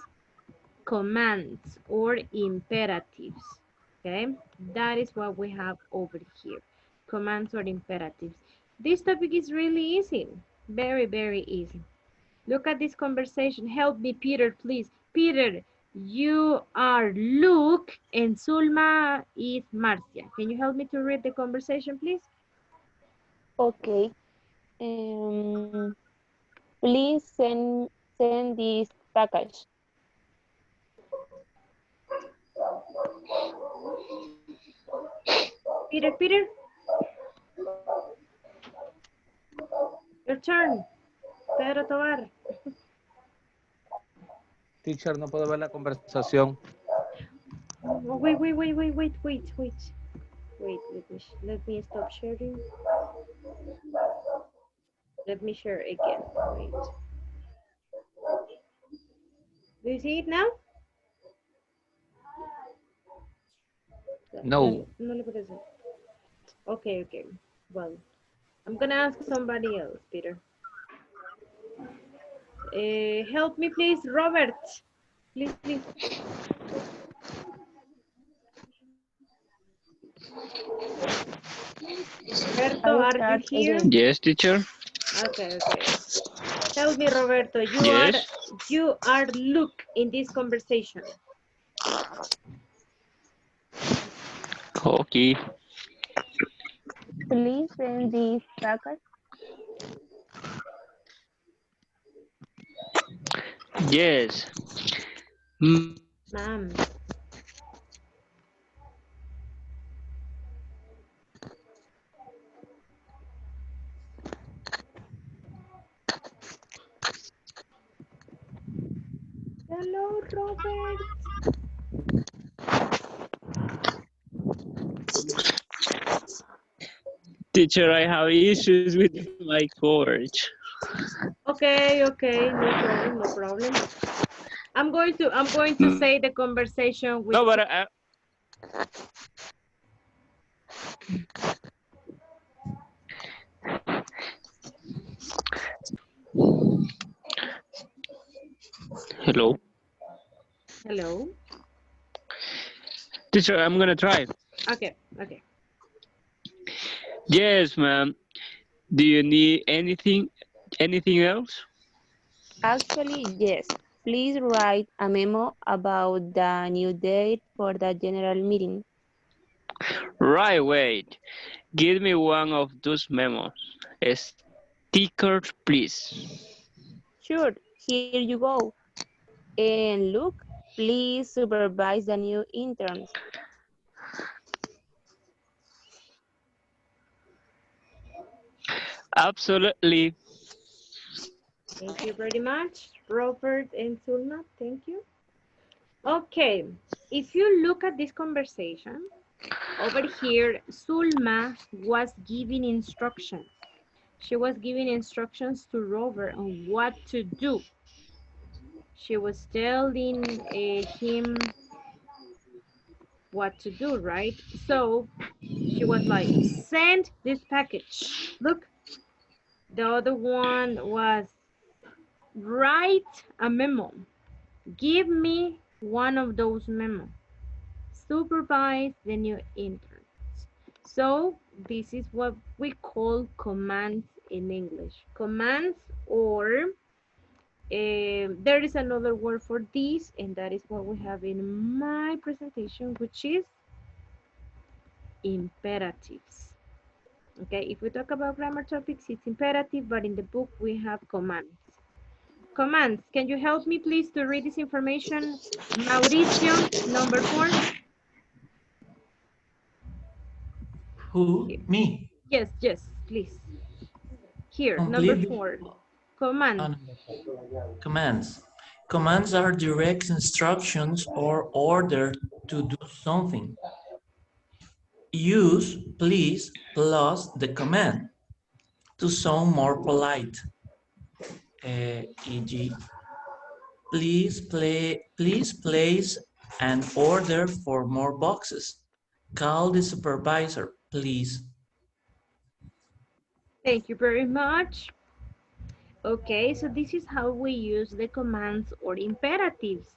commands or imperatives, okay? That is what we have over here, commands or imperatives. This topic is really easy, very, very easy. Look at this conversation. Help me, Peter, please. Peter, you are Luke and Sulma is Marcia. Can you help me to read the conversation, please? Okay. Please send this package. Peter. Your turn. Pedro Tobar. Teacher, no puedo ver la conversación. Oh, wait. Wait, let me stop sharing. Let me share again. Wait. Do you see it now? No. Okay. Well, I'm gonna ask somebody else, Peter. Help me, please, Robert. Please. Roberto, are you here? Yes, teacher. Okay. Tell me, Roberto, you are Luke in this conversation. Okay. Please send this package. Yes. Ma'am. Hello, Robert. Teacher, I have issues with my cord. Okay, no problem. I'm going to say the conversation with. No, but Hello. Teacher, I'm gonna try. Okay. Yes, ma'am. Do you need anything else? Actually, yes. Please write a memo about the new date for the general meeting. Right, wait. Give me one of those memos. Stickers, please. Sure, here you go. And look, Please supervise the new interns. Absolutely. Thank you very much, Robert and Sulma. Thank you. Okay, if you look at this conversation, over here, Sulma was giving instructions. She was giving instructions to Robert on what to do. She was telling him what to do, right? So she was like, send this package. Look, the other one was write a memo. Give me one of those memos. Supervise the new interns. So this is what we call commands in English. Commands, or there is another word for this, and that is what we have in my presentation, which is imperatives. Okay, if we talk about grammar topics, it's imperative, but in the book we have commands. Commands, can you help me please to read this information? Mauricio, number 4. Who? Me? Yes, please. Here, Complete number 4. Command. Commands. Commands are direct instructions or order to do something. Use please plus the command to sound more polite. E.g., please place an order for more boxes. Call the supervisor, please. Thank you very much. Okay, so this is how we use the commands or imperatives.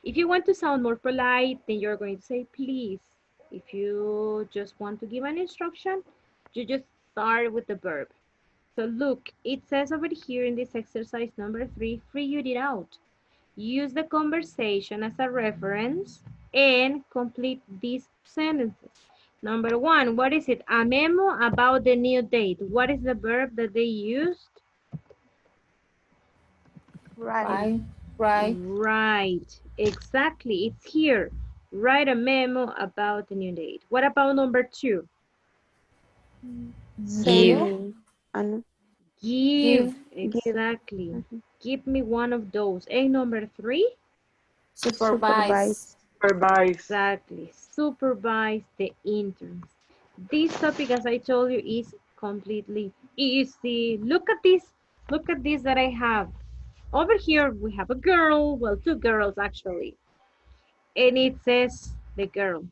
If you want to sound more polite, then you're going to say please. If you just want to give an instruction, you just start with the verb. So look, it says over here in this exercise number 3, figure it out. Use the conversation as a reference and complete these sentences. Number 1, what is it? A memo about the new date. What is the verb that they used? Right. Right, exactly, it's here. Write a memo about the new date. What about number 2? Give. Give, exactly. Give me one of those. And number 3? Supervise. Exactly, supervise the interns. This topic, as I told you, is completely easy. Look at this that I have. Over here, we have a girl, well, 2 girls actually. And it says, the girl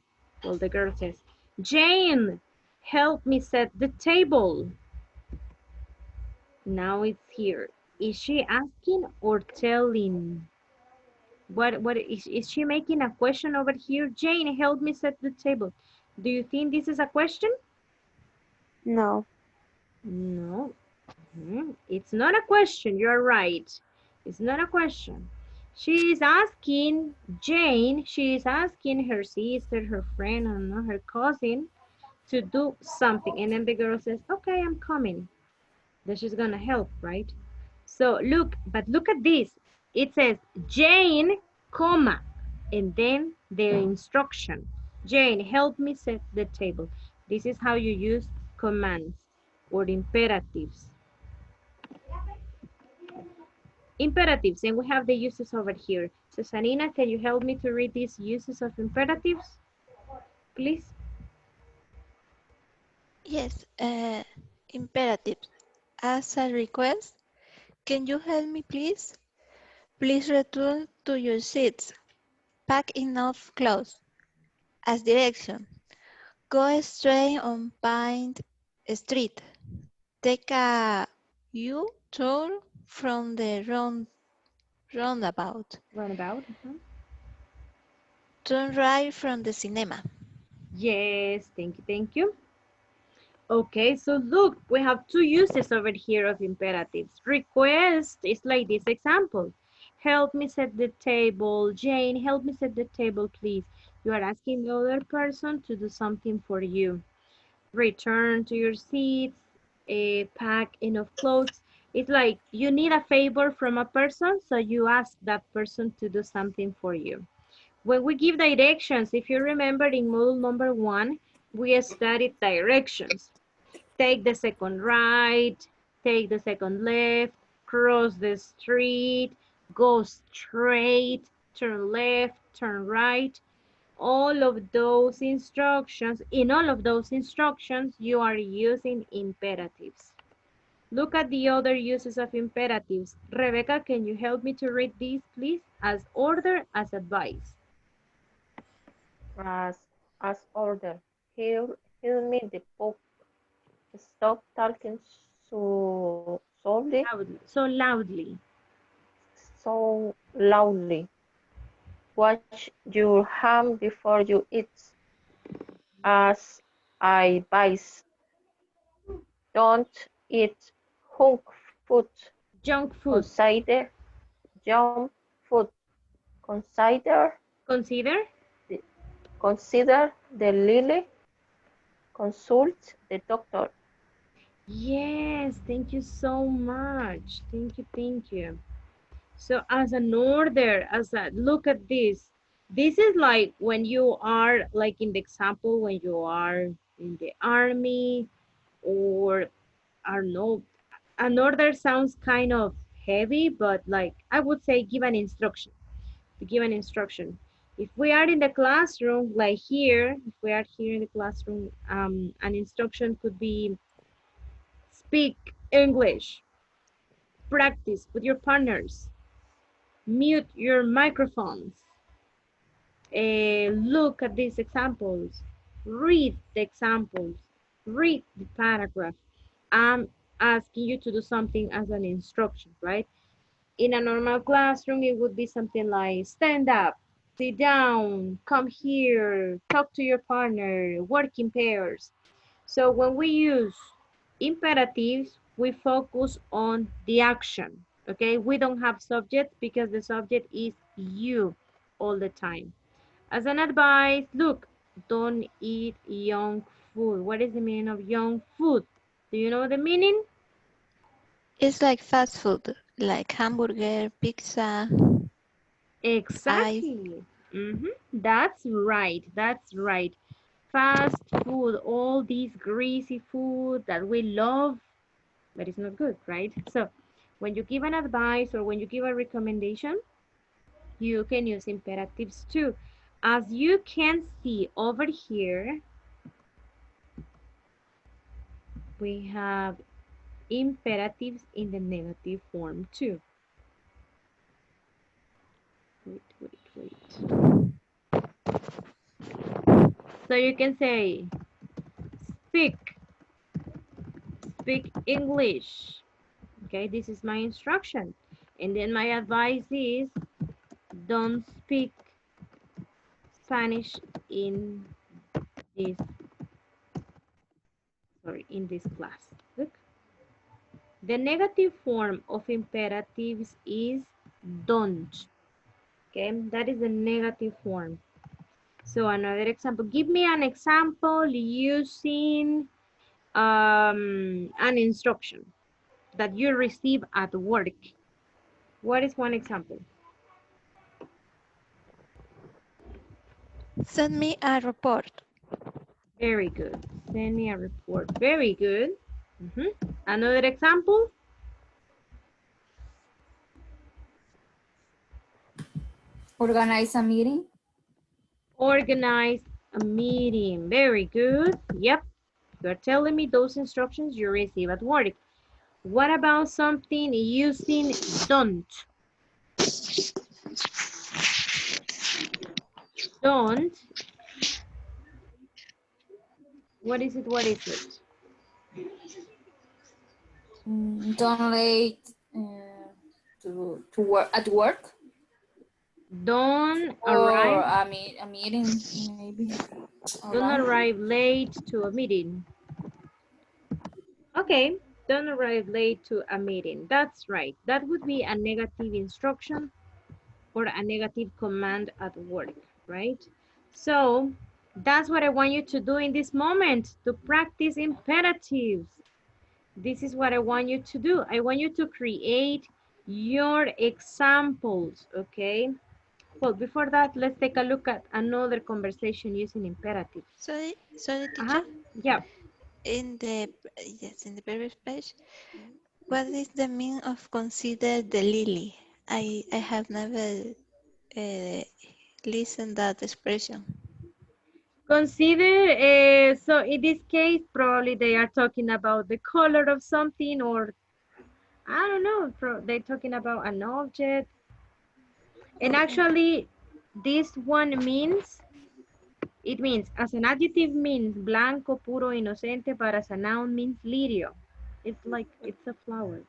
says, Jane, help me set the table. Now it's here. Is she asking or telling? What is she making a question over here? Jane, help me set the table. Do you think this is a question? No. No. It's not a question. You're right. It's not a question. She is asking Jane, she is asking her sister, her friend, I don't know, her cousin to do something. And then the girl says, okay, I'm coming. Then she's gonna help, right? So look at this. It says Jane, comma, and then the instruction. Jane, help me set the table. This is how you use commands or imperatives. Imperatives, and we have the uses over here. Susanina, can you help me to read these uses of imperatives, please? Yes, imperatives. As a request, can you help me, please? Please return to your seats. Pack enough clothes. As direction, go straight on Pine Street. Take a U-turn from the roundabout. Turn right from the cinema. Yes, thank you. Okay, so look, we have 2 uses over here of imperatives. Request is like this example. Help me set the table. Jane, help me set the table, please. You are asking the other person to do something for you. Return to your seats, pack enough clothes. It's like you need a favor from a person, so you ask that person to do something for you. When we give directions, if you remember in module number 1, we studied directions. Take the second right, take the second left, cross the street, go straight, turn left, turn right. All of those instructions, in all of those instructions, you are using imperatives. Look at the other uses of imperatives. Rebecca, can you help me to read these, please? As order, as advice. As order. Hear me the book. Stop talking so softly. So loudly. So loudly. Wash your hand before you eat. As I advise. Don't eat junk food. Junk food. Consider junk food. Consider. Consider. Consider the lily. Consult the doctor. Yes, thank you so much. Thank you, thank you. So as an order, look at this. This is like when you are, like in the example, when you are in the army, or I don't know, an order sounds kind of heavy, but like I would say give an instruction, to give an instruction. If we are in the classroom, like here, if we are here in the classroom, an instruction could be speak English, practice with your partners, mute your microphones, look at these examples, read the examples, read the paragraph. I'm asking you to do something as an instruction, right? In a normal classroom, it would be something like stand up, sit down, come here, talk to your partner, work in pairs. So when we use imperatives, we focus on the action, okay? We don't have subject because the subject is you all the time. As an advice, look, don't eat junk food. What is the meaning of junk food? Do you know the meaning? It's like fast food, like hamburger, pizza. Exactly. That's right. That's right. Fast food, all these greasy food that we love, but it's not good, right? So when you give an advice or when you give a recommendation, you can use imperatives too. As you can see over here, we have imperatives in the negative form too. Wait. So you can say, speak English. Okay, this is my instruction. And then my advice is, don't speak Spanish in this class. Look. The negative form of imperatives is don't. Okay, that is the negative form. So another example, give me an example using an instruction that you receive at work. What is one example? Send me a report. Very good. Send me a report. Very good. Another example? Organize a meeting. Organize a meeting. Very good. Yep. You're telling me those instructions you receive at work. What about something using don't? Don't. What is it? What is it? Don't late to work at work. Don't or arrive. a meeting maybe. Don't arrive late to a meeting. Okay, don't arrive late to a meeting. That's right. That would be a negative instruction or a negative command at work, right? So that's what I want you to do in this moment, to practice imperatives. This is what I want you to do. I want you to create your examples, okay? Well, before that, let's take a look at another conversation using imperative. Sorry, teacher. Yeah. In the previous page, what is the meaning of consider the lily? I have never listened that expression. Consider, so in this case, probably they are talking about the color of something, or I don't know, they're talking about an object. And actually, this one means, it means, as an adjective means blanco, puro, inocente, but as a noun means lirio. It's like, it's a flower.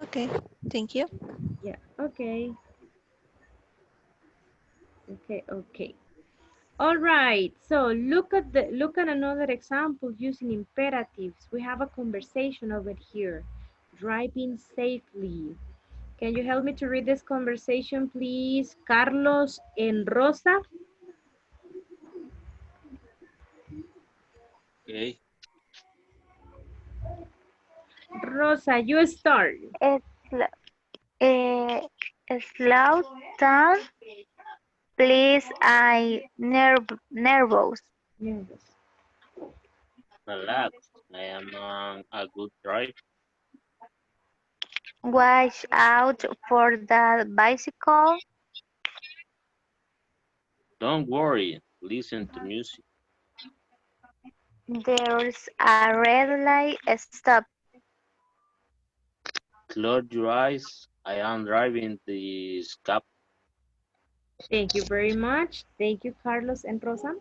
Okay, thank you. Yeah, okay. Okay. All right, so look at another example using imperatives. We have a conversation over here. Driving safely. Can you help me to read this conversation, please? Carlos and Rosa. Okay. Rosa, you start. Slow down, please. Nervous. Relax. I am on a good drive. Watch out for that bicycle. Don't worry. Listen to music. There's a red light. Stop. Close your eyes. I am driving this cab. Thank you very much. Thank you, Carlos and Rosa.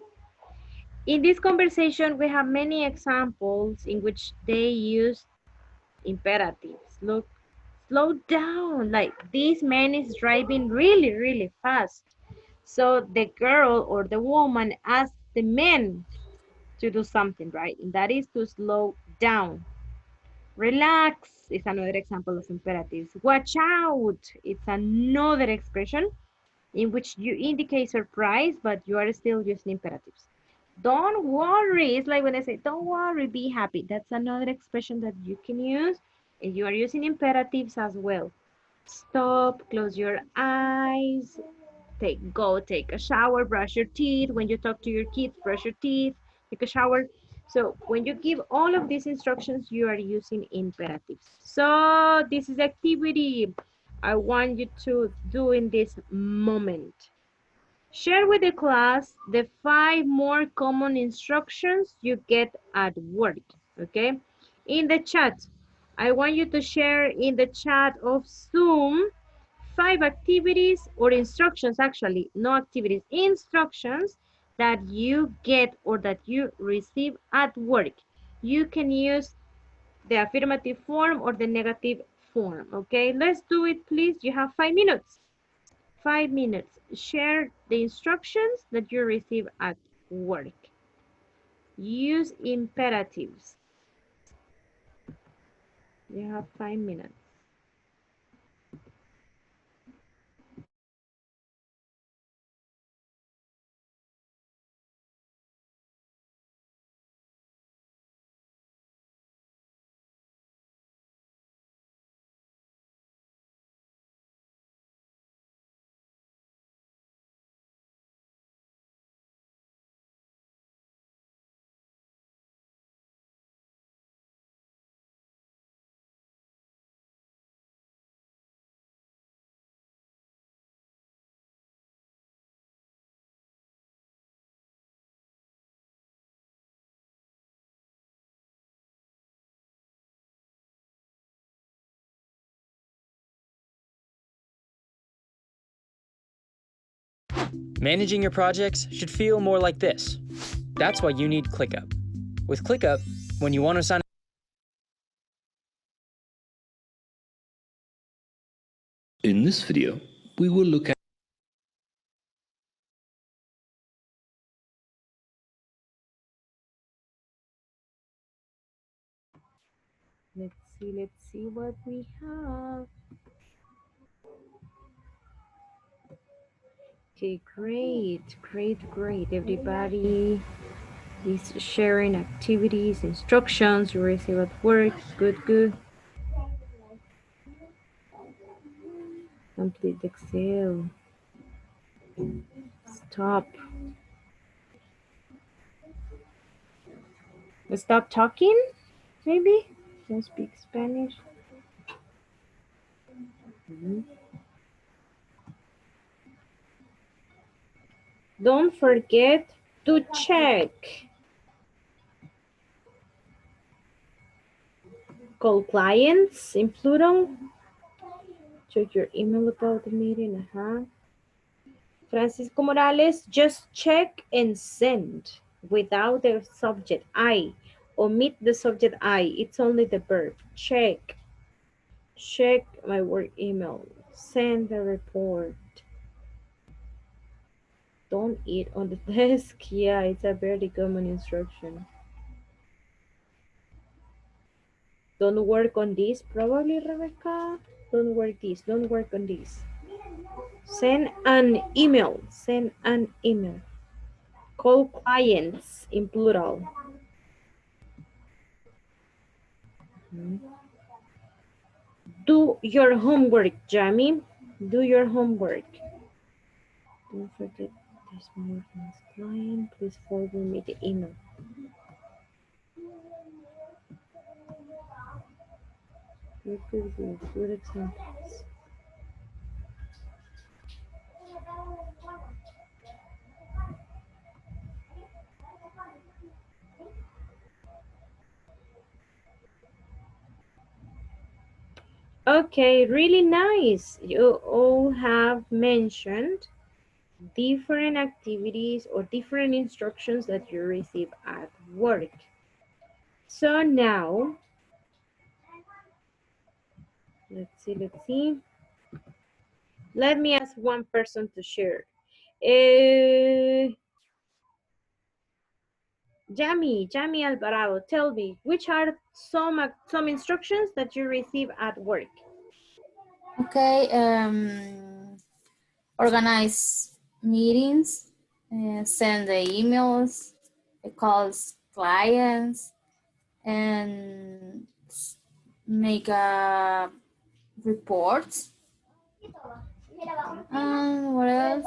In this conversation, we have many examples in which they use imperatives. Look, slow down. Like this man is driving really, really fast. So the girl or the woman asks the man to do something, right? And that is to slow down. Relax is another example of imperatives. Watch out. It's another expression in which you indicate surprise, but you are still using imperatives. Don't worry. It's like when I say, don't worry, be happy. That's another expression that you can use, and you are using imperatives as well. Stop, close your eyes, go take a shower, brush your teeth. When you talk to your kids, brush your teeth, take a shower. So when you give all of these instructions, you are using imperatives. So this is activity I want you to do in this moment. Share with the class the 5 more common instructions you get at work, okay? In the chat, I want you to share in the chat of Zoom 5 activities or instructions, actually, no activities, instructions that you get or that you receive at work. You can use the affirmative form or the negative form, okay? Let's do it, please. You have 5 minutes. 5 minutes. Share the instructions that you receive at work. Use imperatives. You have 5 minutes. Managing your projects should feel more like this. That's why you need ClickUp. With ClickUp, when you want to sign In this video, we will look at Let's see what we have. Okay, great. Everybody is sharing activities, instructions you receive at work. Good. Complete Excel. Stop. Stop talking, maybe? Don't speak Spanish. Don't forget to check. Call clients in plural. Check your email about the meeting. Francisco Morales, just check and send without the subject I. Omit the subject I. It's only the verb. Check. Check my work email. Send the report. Don't eat on the desk. Yeah, it's a very common instruction. Don't work on this, probably, Rebecca. Don't work this. Don't work on this. Send an email. Send an email. Call clients in plural. Do your homework, Jamie. Do your homework. Don't forget this meeting's client. Please forward me the email. Good examples. Okay, really nice. You all have mentioned different activities or different instructions that you receive at work. So now, let's see. Let me ask one person to share. Jamie Alvarado, tell me, which are some instructions that you receive at work? Okay, organize meetings, send the emails, calls clients, and make a report. What else?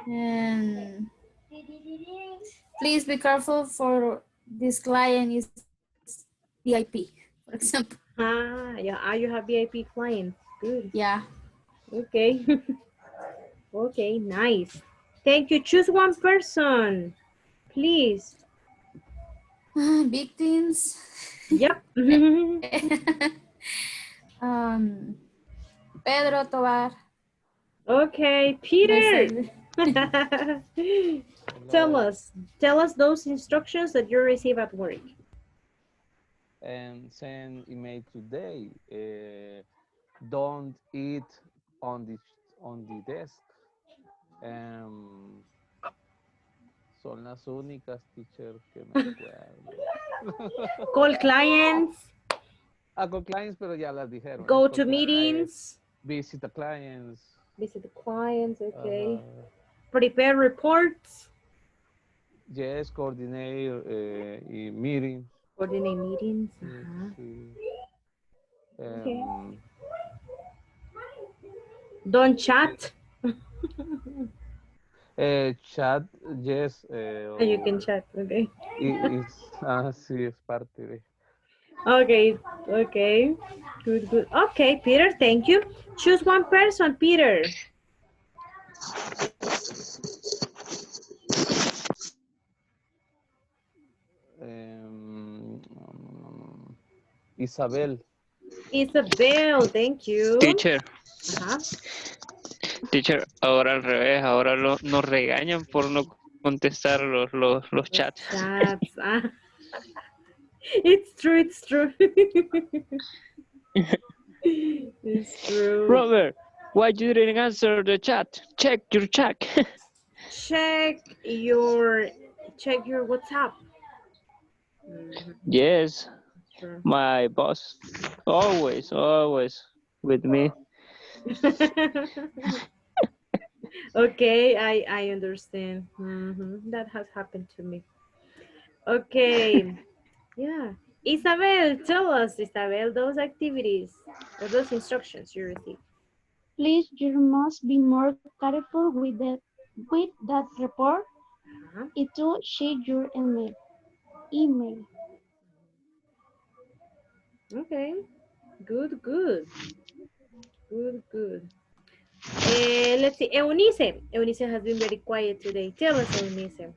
And please be careful for this client is VIP, for example. Yeah, you have VIP clients. Good. Yeah. Okay. Okay, nice. Thank you. Choose one person, please. Victims. Yep. Pedro Tovar. Okay, Peter. Tell us those instructions that you receive at work. And send email today. Don't eat on the desk. Son las únicas, teacher, que me acuerdo. Call clients. Call clients, pero ya las dijeron. Go to meetings. Visit the clients. Visit the clients, okay. Prepare reports. Yes, coordinate meetings. Coordinate meetings. Okay. Don't chat. Chat, yes. You can chat, okay. Sí, es parte de. Okay. Good. Okay, Peter, thank you. Choose one person, Peter. Isabel, thank you. Teacher. Teacher, ahora al revés, ahora nos regañan por no contestar los chats. It's true. It's true. Robert, why you didn't answer the chat? Check your chat. Check your WhatsApp. Yes, my boss, always with me. Okay, I understand. That has happened to me. Okay, yeah. Isabel, tell us, Isabel, those activities or those instructions you received. Please, you must be more careful with the With that report, it will check your email. Okay, good, good. Good, good. Let's see, Eunice. Eunice has been very quiet today. Tell us, Eunice.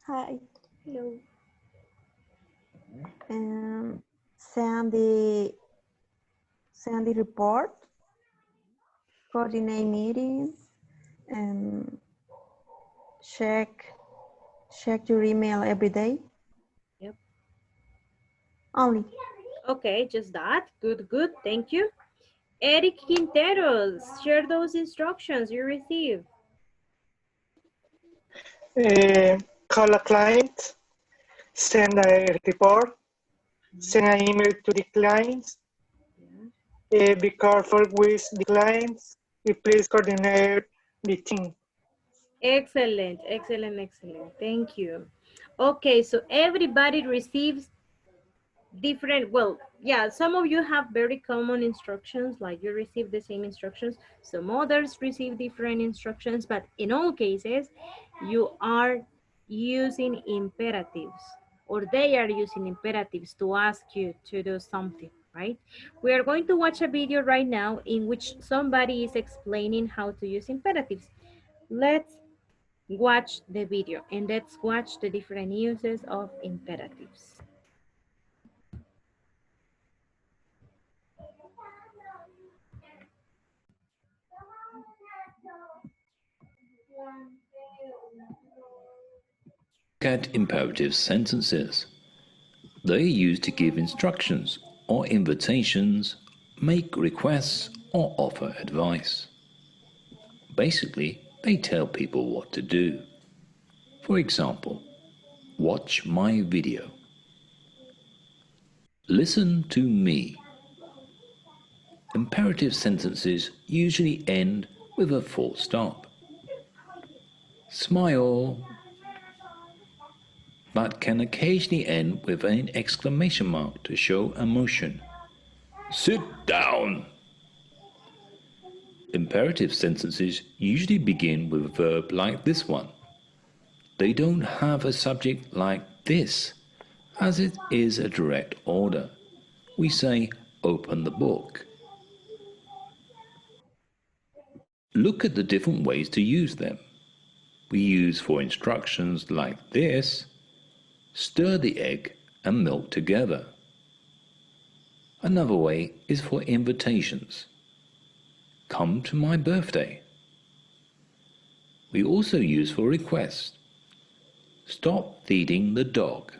Hi. Hello. Send the report, coordinate meetings, and check your email every day. Yep. Only. Okay, just that. Good, good. Thank you. Eric Quinteros, share those instructions you received. Call a client, send a report, send an email to the clients, be careful with the clients, please coordinate the team. Excellent, excellent, excellent. Thank you. Okay, so everybody receives different, well, yeah, some of you have very common instructions, like you receive the same instructions. Some others receive different instructions, but in all cases, you are using imperatives, or they are using imperatives to ask you to do something, right? We are going to watch a video right now in which somebody is explaining how to use imperatives. Let's watch the video and let's watch the different uses of imperatives. Look at imperative sentences. They are used to give instructions or invitations, make requests, or offer advice. Basically, they tell people what to do. For example, watch my video. Listen to me. Imperative sentences usually end with a full stop. Smile, but can occasionally end with an exclamation mark to show emotion. Sit down. Imperative sentences usually begin with a verb like this one. They don't have a subject like this, as it is a direct order. We say, open the book. Look at the different ways to use them. We use for instructions like this, stir the egg and milk together. Another way is for invitations. Come to my birthday. We also use for requests. Stop feeding the dog.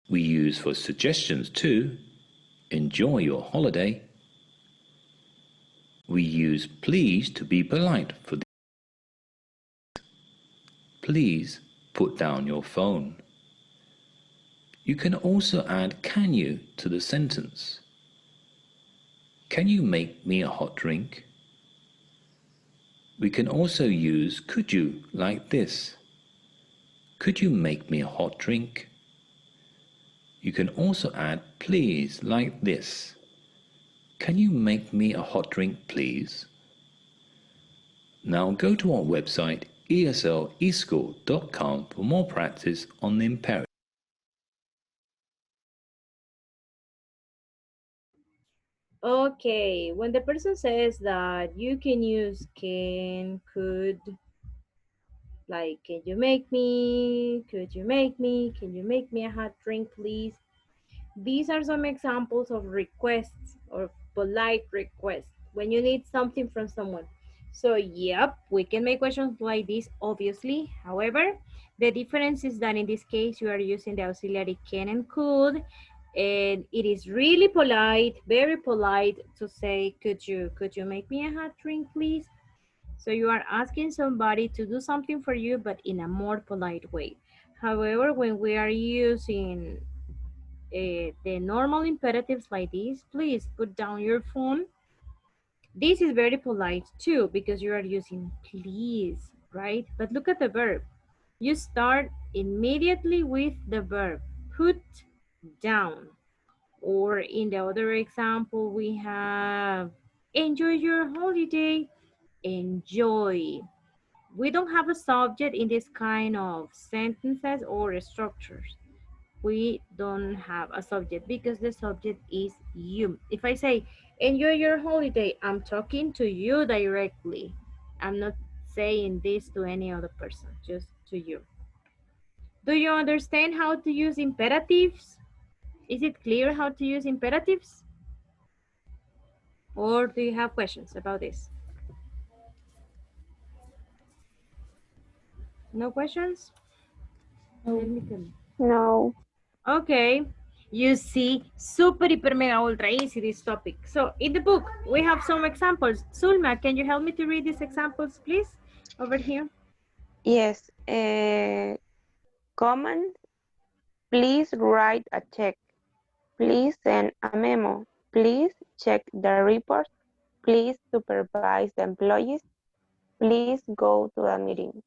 We use for suggestions too. Enjoy your holiday. We use please to be polite for the please put down your phone. You can also add can you to the sentence. Can you make me a hot drink? We can also use could you like this. Could you make me a hot drink? You can also add please like this. Can you make me a hot drink, please? Now go to our website esleSchool.com for more practice on the imperative. Okay, when the person says that you can use can, could, like can you make me, could you make me, can you make me a hot drink, please? These are some examples of requests or polite requests when you need something from someone. So yep, we can make questions like this, obviously. However, the difference is that in this case, you are using the auxiliary can and could, and it is really polite, very polite to say, could you make me a hot drink, please? So you are asking somebody to do something for you, but in a more polite way. However, when we are using the normal imperatives like this, please put down your phone. This is very polite too, because you are using please, right? But look at the verb. You start immediately with the verb, put down. Or in the other example, we have enjoy your holiday, enjoy. We don't have a subject in this kind of sentences or structures. We don't have a subject because the subject is you. If I say, enjoy your holiday, I'm talking to you directly. I'm not saying this to any other person, just to you. Do you understand how to use imperatives? Is it clear how to use imperatives? Or do you have questions about this? No questions? Let me tell you. No. Okay, you see, super, hyper, mega, ultra easy this topic. So in the book, we have some examples. Sulma, can you help me to read these examples, please? Over here. Yes. Command. Please write a check. Please send a memo. Please check the report. Please supervise the employees. Please go to a meeting.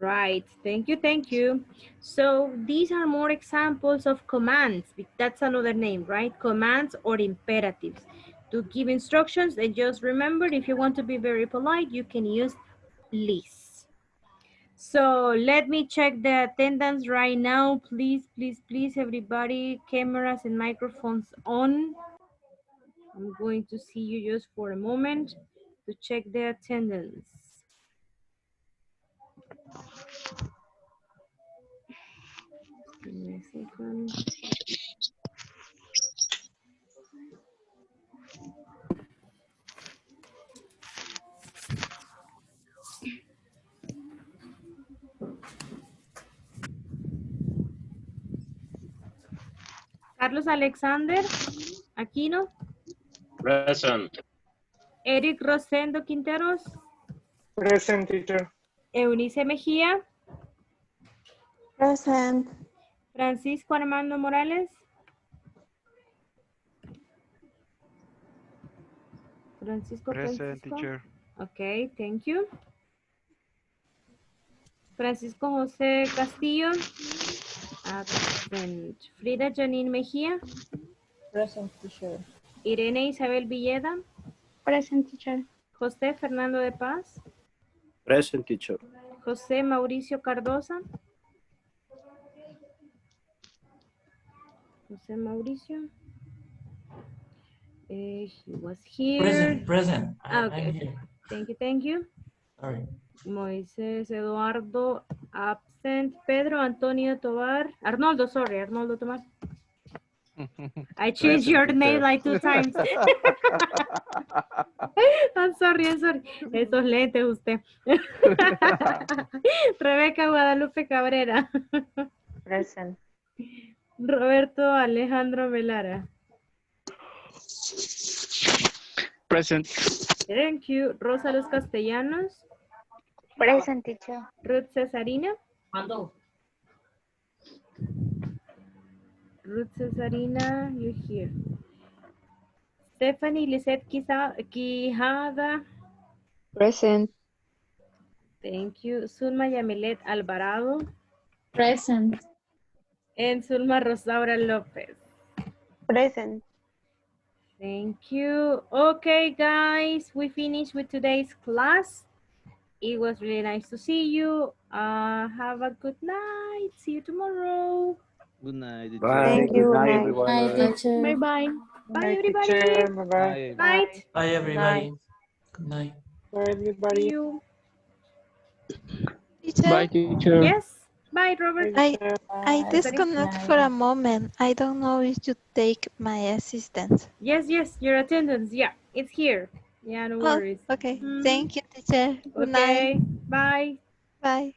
Right, thank you, thank you. So these are more examples of commands. That's another name, right? Commands or imperatives. To give instructions, and just remember, if you want to be very polite, you can use please. So let me check the attendance right now. Please, please, please, everybody, cameras and microphones on. I'm going to see you just for a moment to check the attendance. Give me a second. Carlos Alexander Aquino. Present. Eric Rosendo Quinteros. Present, teacher. Eunice Mejía. Present. Francisco Armando Morales. Present, teacher. Okay, thank you. Francisco José Castillo. Absent. Frida Janine Mejía. Present, teacher. Irene Isabel Villeda. Present, teacher. José Fernando de Paz. Present, teacher. José Mauricio Cardosa. José Mauricio. He was here. Present. Okay. I'm here. Thank you. Sorry. Moisés Eduardo, absent. Pedro Antonio Tobar. Arnoldo Tomás. I changed your name like 2 times. I'm sorry. Esos lentes usted. Rebeca Guadalupe Cabrera. Present. Roberto Alejandro Velara. Present. Thank you. Rosa Luz Castellanos. Present, teacher. Ruth Cesarina. Ruth Cesarina, you're here. Stephanie Lisette Quijada. Present. Thank you. Zulma Yamilet Alvarado. Present. And Zulma Rosaura Lopez. Present. Thank you. Okay, guys, we finished with today's class. It was really nice to see you. Have a good night. See you tomorrow. Good night. Bye. Thank you. Good night, Night. everyone. Hi, teacher. Bye-bye. Bye, everybody. Bye-bye. Night. Bye, everybody. Good night. Bye, everybody. See you. Teacher, Bye, teacher. Yes. Bye, Robert. I disconnect for a moment. I don't know if you take my assistant. Yes, your attendance. Yeah, it's here. Yeah, no worries. Okay. Thank you, teacher. Good night. Bye. Bye.